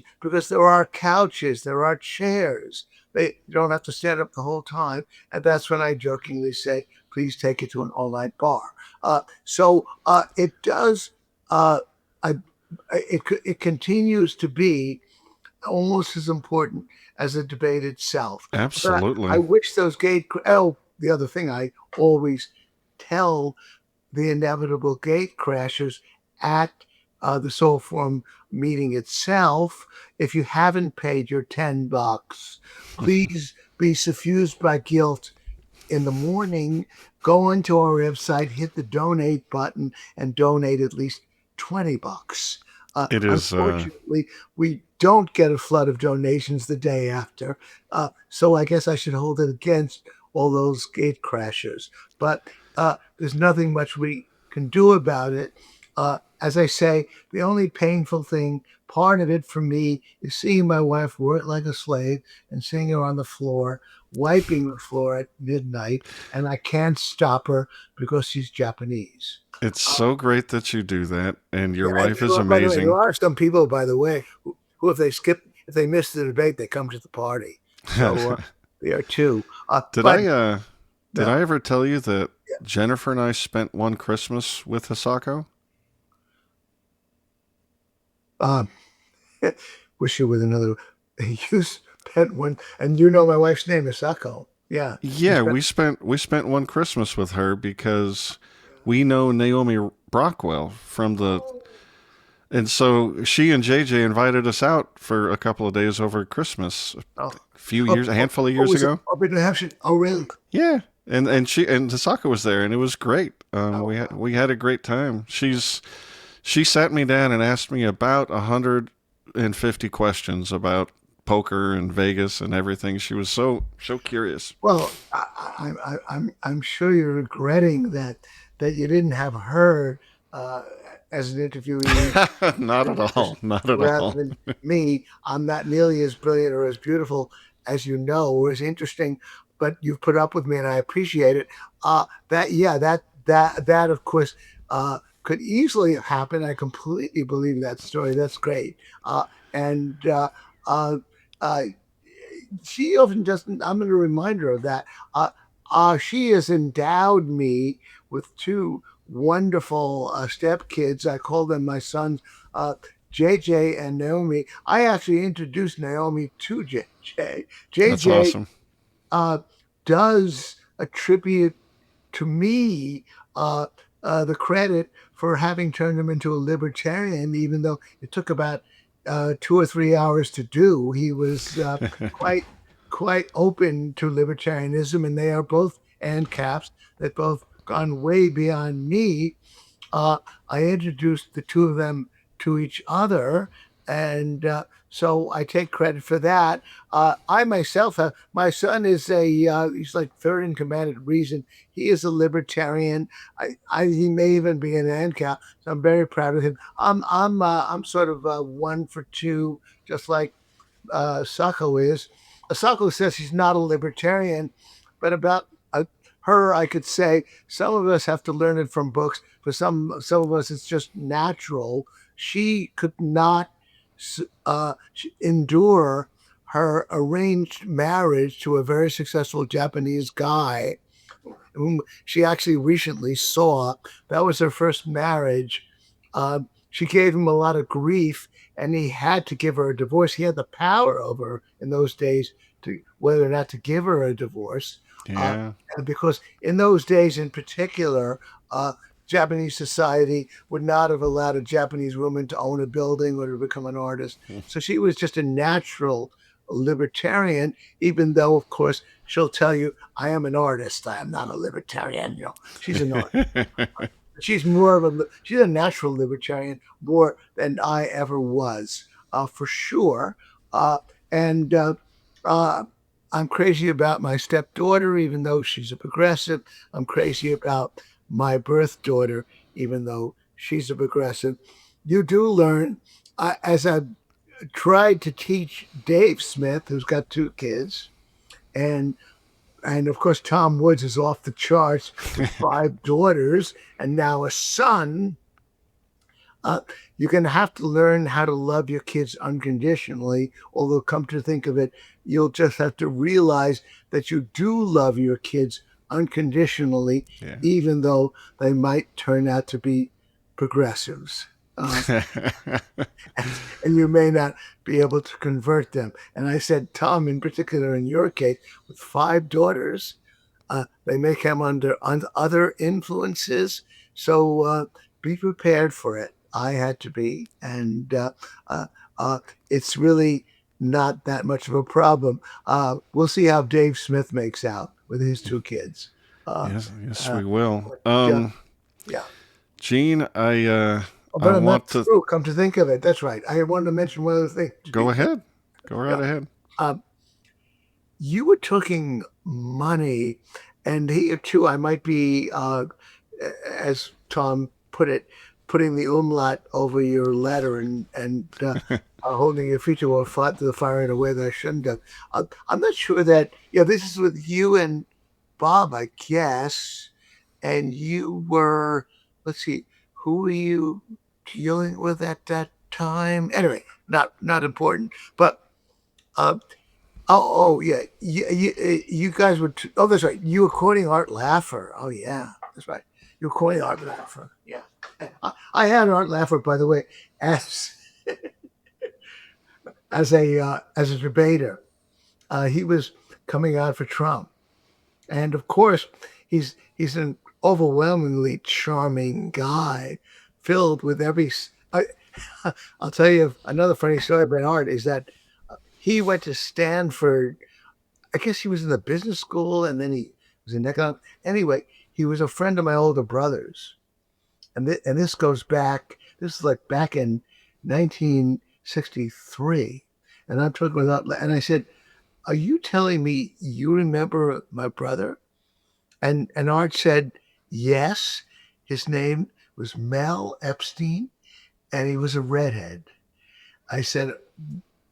there are couches, there are chairs, They don't have to stand up the whole time. And that's when I jokingly say, please take it to an all-night bar. So it does. Uh, I, it continues to be almost as important as the debate itself. But I Absolutely. wish those gate. Oh, the other thing I always tell the inevitable gate crashers at the Soho Forum meeting itself. If you haven't paid your $10, please be suffused by guilt in the morning. Go into our website, hit the donate button, and donate at least $20. It is. Unfortunately, we don't get a flood of donations the day after. So I guess I should hold it against all those gate crashers. But there's nothing much we can do about it. As I say, the only painful thing, part of it for me, is seeing my wife work like a slave and seeing her on the floor, wiping the floor at midnight, and I can't stop her because she's Japanese. It's so great that you do that, and your Yeah, and wife is by the way, there amazing. are some people, by the way, who if they miss the debate, they come to the party. So there are two. Did But did no, I ever tell you that Jennifer and I spent one Christmas with Hisako? um, wish you with another. You spent one, and you know my wife's name is Sako. Yeah, you Yeah, spent. we spent one Christmas with her because we know Naomi Brockwell from the, Oh, and so she and JJ invited us out for a couple of days over Christmas oh, a handful of oh, years was it ago. up in New Hampshire? Oh, really? Yeah, and Hisako was there, and it was great. Oh, We had a great time. She sat me down and asked me about 150 questions about poker and Vegas and everything. She was so curious. well, I'm sure you're regretting that you didn't have her uh, as an interviewee Not at all. Not at rather all. than me. I'm not nearly as brilliant or as beautiful as you know, or as interesting, but you've put up with me, and I appreciate it. That of course could easily have happened. I completely believe that story. That's great. And uh, uh, she often doesn't. I'm going to remind her of that. She has endowed me with two wonderful stepkids. I call them my sons, JJ and Naomi. I actually introduced Naomi to JJ. That's JJ awesome. uh, does attribute to me the credit for having turned him into a libertarian, even though it took about 2 or 3 hours to do. He was quite quite open to libertarianism, and they are both ANCAPs that both gone way beyond me. I introduced the two of them to each other, and so I take credit for that. I myself have my son is he's like third in command at Reason. He is a libertarian. He may even be an ANCAP, so I'm very proud of him. I'm sort of one for two, just like Sacco is. Sacco says she's not a libertarian, but about her, I could say some of us have to learn it from books. For some of us, it's just natural. She could not endure her arranged marriage to a very successful Japanese guy whom she actually recently saw. That was her first marriage. She gave him a lot of grief, and he had to give her a divorce. He had the power over her in those days to whether or not to give her a divorce, uh, Yeah. because in those days, in particular, Japanese society would not have allowed a Japanese woman to own a building or to become an artist. So she was just a natural libertarian, even though, of course, she'll tell you, I am an artist. I am not a libertarian. She's an artist. She's a natural libertarian more than I ever was, for sure. And uh, I'm crazy about my stepdaughter, even though she's a progressive. I'm crazy about my birth daughter, even though she's a progressive. You do learn, as I tried to teach Dave Smith, who's got two kids, and of course Tom Woods is off the charts with five daughters and now a son. uh, you're going to have to learn how to love your kids unconditionally. Although, come to think of it, you'll just have to realize that you do love your kids unconditionally, Yeah. even though they might turn out to be progressives. Uh, and you may not be able to convert them. And I said, Tom, in particular, in your case, with 5 daughters, they may come under other influences. So be prepared for it. I had to be. And uh, it's really not that much of a problem. We'll see how Dave Smith makes out with his 2 kids. Uh, Yes, yes, uh, we will. yeah, yeah. Gene, Oh, I but I'm want not to through. Come to think of it, that's right. I wanted to mention one other thing. go ahead. Go right Yeah. ahead. Um, you were talking money, and here too, I might be, as Tom put it, putting the umlaut over your letter and holding your feet or fought to the fire in a way that I shouldn't have. I'm not sure that. Yeah, this is with you and Bob, I guess, and you were. Let's see, who were you dealing with at that time? Anyway, not important, but. Uh, oh, yeah. You guys were. Oh, that's right. You were quoting Art Laffer. Oh, yeah, that's right. You were quoting Art Laffer. Yeah. I had Art Laffer, by the way, as as a debater. He was coming out for Trump, and of course, he's an overwhelmingly charming guy, filled with every. I'll tell you another funny story about Art is that he went to Stanford. I guess he was in the business school and then he was in economics. Anyway, he was a friend of my older brother's. And this goes back, this is like back in 1963. And I'm talking about, and I said, are you telling me you remember my brother? And Art said, yes. His name was Mel Epstein and he was a redhead. I said,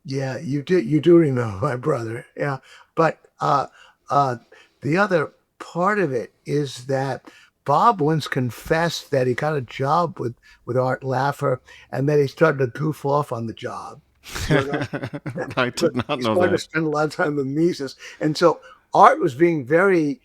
yeah, you do remember my brother. Yeah. But uh, the other part of it is that Bob once confessed that he got a job with Art Laffer and that he started to goof off on the job. You know, I did not he know started to that. spend a lot of time with Mises. And so Art was being very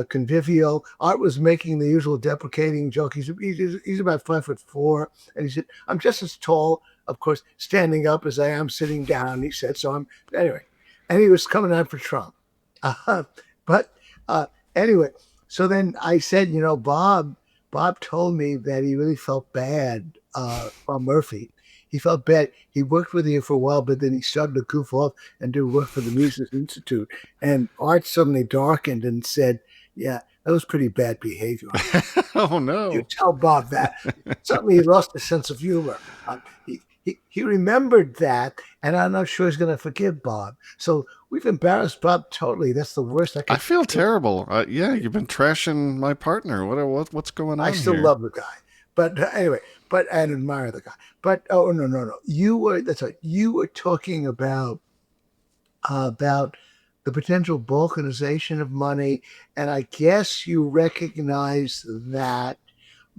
convivial. Art was making the usual deprecating joke. He's about 5'4", and he said, "I'm just as tall, of course, standing up as I am sitting down." He said, "So I'm anyway," and he was coming out for Trump. Uh, but uh, anyway, so then I said, Bob told me that he really felt bad. Bob Murphy, he felt bad. He worked with you for a while, but then he started to goof off and do work for the Mises Institute. And Art suddenly darkened and said, yeah, that was pretty bad behavior. Oh You no. tell Bob that. Suddenly he lost a sense of humor. He remembered that, and I'm not sure he's going to forgive Bob. So we've embarrassed Bob totally. That's the worst I I could. feel terrible. Yeah, you've been trashing my partner. What's going I on still here? love the guy, but anyway, but and admire the guy. But oh no no no, you were that's right. You were talking about the potential balkanization of money. And I guess you recognize that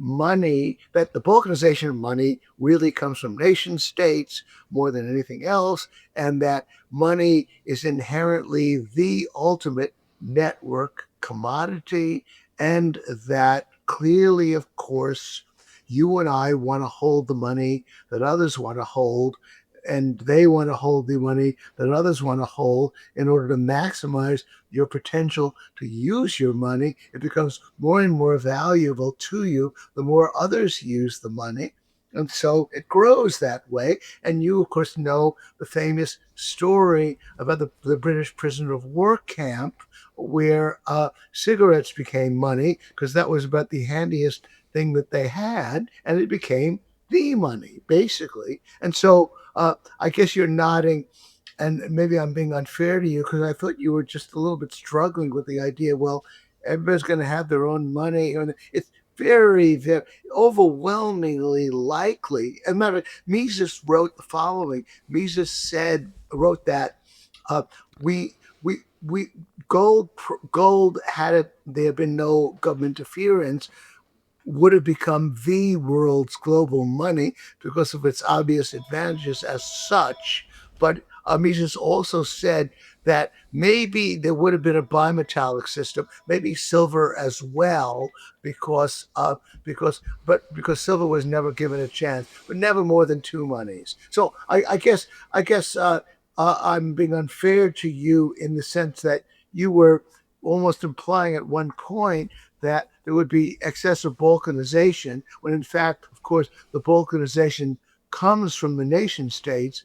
that the balkanization of money really comes from nation states more than anything else, and that money is inherently the ultimate network commodity, and that clearly, of course, you and I want to hold the money that others want to hold, and they want to hold the money that others want to hold in order to maximize your potential to use your money. It becomes more and more valuable to you the more others use the money. And so it grows that way. And you, of course, know the famous story about the British prisoner of war camp where cigarettes became money because that was about the handiest thing that they had. And it became the money, basically. And so I guess you're nodding, and maybe I'm being unfair to you because I thought you were just a little bit struggling with the idea. Well, everybody's going to have their own money, and it's very, very overwhelmingly likely. As a matter of fact, Mises wrote the following. Mises wrote that uh, we we gold had it. There had been no government interference. would have become the world's global money because of its obvious advantages as such. But Mises also said that maybe there would have been a bimetallic system, maybe silver as well, because silver was never given a chance, but never more than two monies. So I guess I'm being unfair to you in the sense that you were almost implying at one point that there would be excessive balkanization, when in fact, of course, the balkanization comes from the nation states,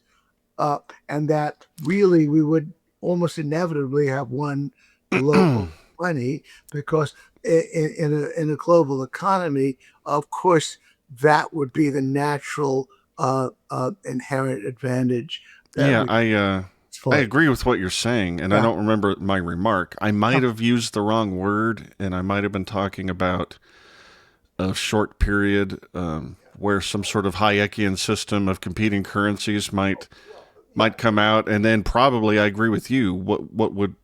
uh, and that really we would almost inevitably have one global money because in a global economy, of course, that would be the natural inherent advantage that Yeah, we I exploit. agree with what you're saying, and I Yeah. don't remember my remark. I might Yeah. have used the wrong word, and I might have been talking about a short period where some sort of Hayekian system of competing currencies might come out, and then probably I agree with you. What would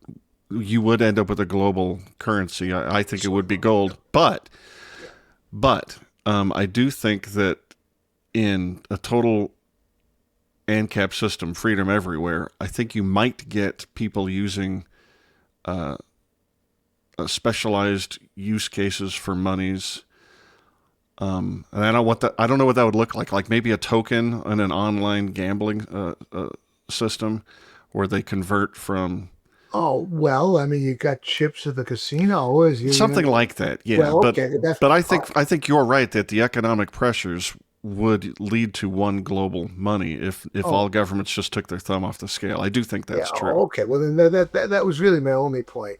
you would end up with a global currency? I think it would be gold, but I do think that in a total ANCAP system, freedom everywhere, I think you might get people using uh, specialized use cases for monies. And I don't know what that would look like. Like maybe a token in an online gambling system, where they convert from Oh well, I mean, you got chips at the casino, as you know. something like that. Yeah, Well, but okay, that's but I think you're right that the economic pressures would lead to one global money if oh all governments just took their thumb off the scale. I do think yeah, that's true. oh, okay. Well, then that was really my only point.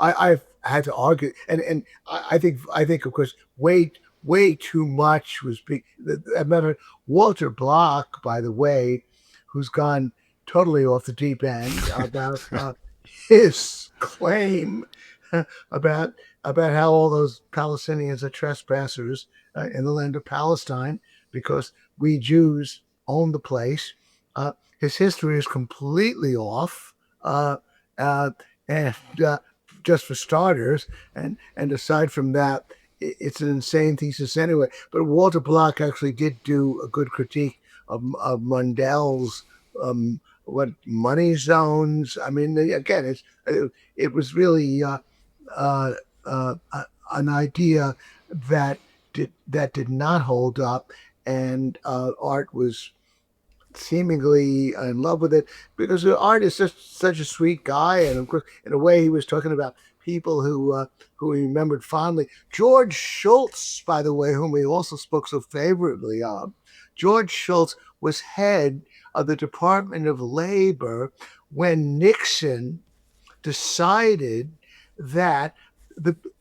I've had to argue, and I think of course way too much was big. I remember Walter Block, by the way, who's gone totally off the deep end about his claim about about how all those Palestinians are trespassers in the land of Palestine because we Jews own the place. His history is completely off, uh, uh, and just for starters, and aside from that, it's an insane thesis anyway. But Walter Block actually did do a good critique of Mundell's what money zones. I mean, again, it was really uh, an idea that did not hold up, and Art was seemingly in love with it because Art is just such a sweet guy, and of course, in a way, he was talking about people who he remembered fondly. George Shultz, by the way, whom we also spoke so favorably of. George Shultz was head of the Department of Labor when Nixon decided that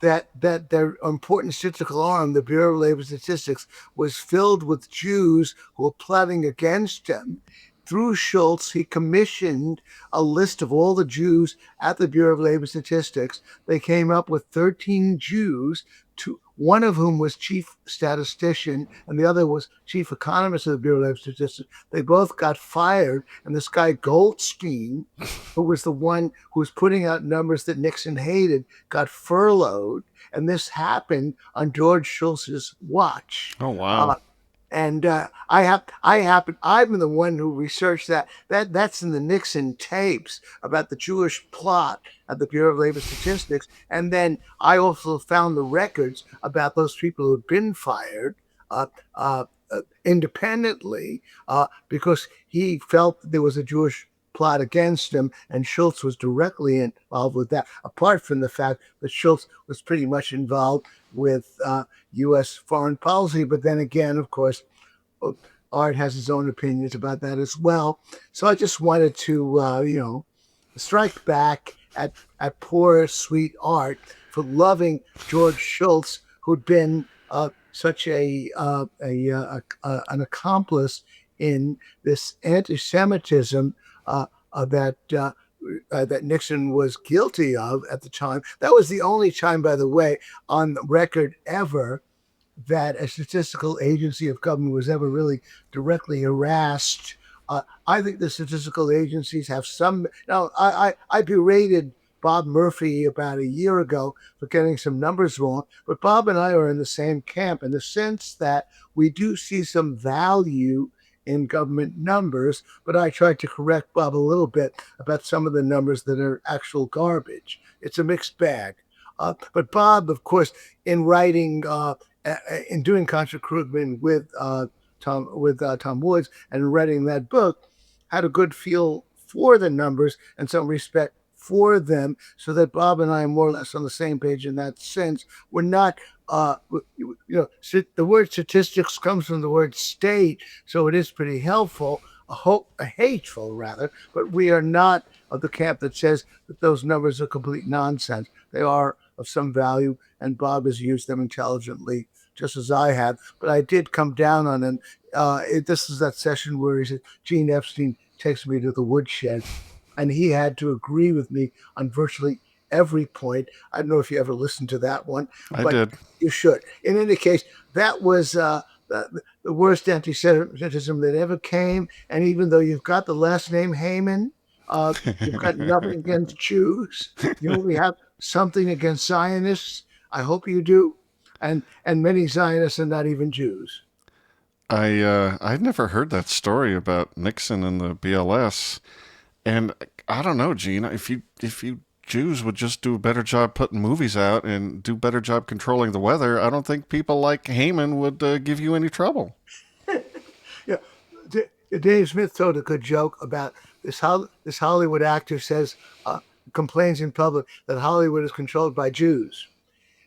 that their important statistical arm, the Bureau of Labor Statistics, was filled with Jews who were plotting against him. Through Schultz, he commissioned a list of all the Jews at the Bureau of Labor Statistics. They came up with 13 Jews, one of whom was chief statistician and the other was chief economist of the Bureau of Labor Statistics. They both got fired, and this guy Goldstein, who was the one who was putting out numbers that Nixon hated, got furloughed. And this happened on George Shultz's watch. Oh Uh, wow. and I've been the one who researched that's in the Nixon tapes about the Jewish plot at the Bureau of Labor Statistics. And then I also found the records about those people who had been fired uh, uh, independently because he felt there was a Jewish plot against him, and Schultz was directly involved with that. Apart from the fact that Schultz was pretty much involved with U.S. foreign policy, but then again, of course, Art has his own opinions about that as well. So I just wanted to, strike back at poor sweet Art for loving George Schultz, who'd been such an accomplice in this anti-Semitism that Nixon was guilty of at the time. That was the only time, by the way, on the record ever that a statistical agency of government was ever really directly harassed. I think the statistical agencies have some. Now, I berated Bob Murphy about a year ago for getting some numbers wrong. But Bob and I are in the same camp in the sense that we do see some value in government numbers, but I tried to correct Bob a little bit about some of the numbers that are actual garbage. It's a mixed bag. But Bob, of course, in writing, in doing Contra Krugman with Tom Woods and writing that book, had a good feel for the numbers and some respect for them, so that Bob and I are more or less on the same page in that sense. We're not, the word statistics comes from the word state, so it is pretty helpful, hateful rather, but we are not of the camp that says that those numbers are complete nonsense. They are of some value, and Bob has used them intelligently, just as I have. But I did come down on him. This is that session where he said, Gene Epstein takes me to the woodshed. And he had to agree with me on virtually every point. I don't know if you ever listened to that one. I did. You should. In any case, that was the worst anti-Semitism that ever came. And even though you've got the last name Haman, you've got nothing against Jews. You only have something against Zionists. I hope you do. And many Zionists are not even Jews. I'd never heard that story about Nixon and the BLS. And I don't know, Gene, if you Jews would just do a better job putting movies out and do a better job controlling the weather, I don't think people like Haman would give you any trouble. Yeah, Dave Smith told a good joke about this Hollywood actor complains in public that Hollywood is controlled by Jews.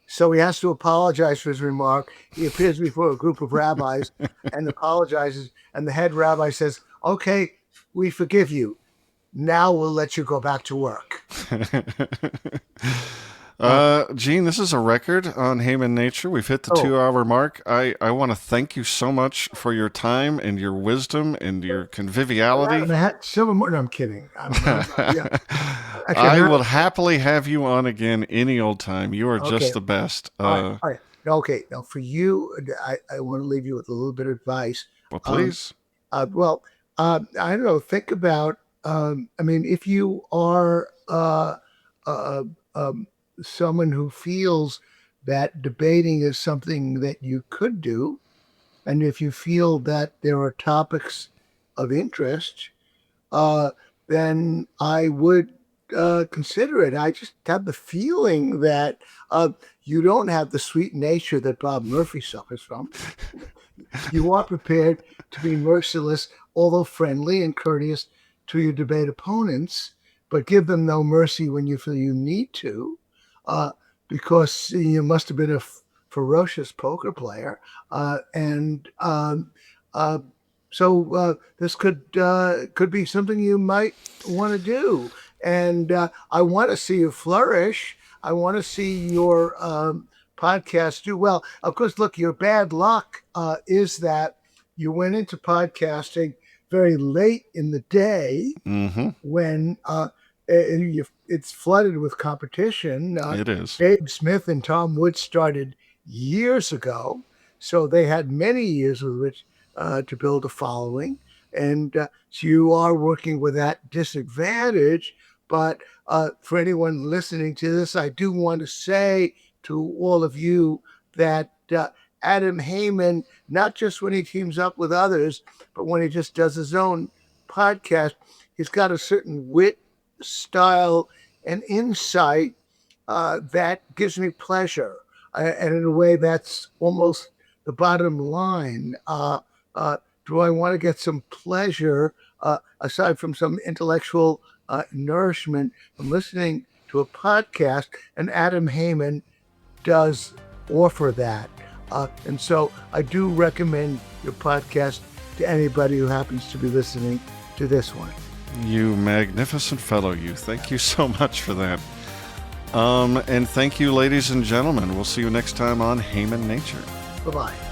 So he has to apologize for his remark. He appears before a group of rabbis and apologizes. And the head rabbi says, okay, we forgive you. Now we'll let you go back to work. Gene, this is a record on Haman Nature. We've hit the 2-hour mark. I want to thank you so much for your time and your wisdom and your conviviality. No, I'm kidding. I will happily have you on again any old time. You are just the best. All right. Okay. Now, for you, I want to leave you with a little bit of advice. Well, please. I don't know. Think about, if you are someone who feels that debating is something that you could do, and if you feel that there are topics of interest, then I would consider it. I just have the feeling that you don't have the sweet nature that Bob Murphy suffers from. You are prepared to be merciless, although friendly and courteous to your debate opponents, but give them no mercy when you feel you need to, because you must have been a ferocious poker player. So this could be something you might want to do. And I want to see you flourish. I want to see your podcast do well. Of course, look, your bad luck is that you went into podcasting very late in the day when it's flooded with competition. It is. Dave Smith and Tom Woods started years ago, so they had many years with which to build a following. And so you are working with that disadvantage. But for anyone listening to this, I do want to say to all of you that Adam Haman, not just when he teams up with others, but when he just does his own podcast, he's got a certain wit, style, and insight that gives me pleasure. And in a way, that's almost the bottom line. Do I want to get some pleasure, aside from some intellectual nourishment, from listening to a podcast? And Adam Haman does offer that. And so I do recommend your podcast to anybody who happens to be listening to this one. You magnificent fellow, you. Thank you so much for that. And thank you, ladies and gentlemen. We'll see you next time on Haman Nature. Bye-bye.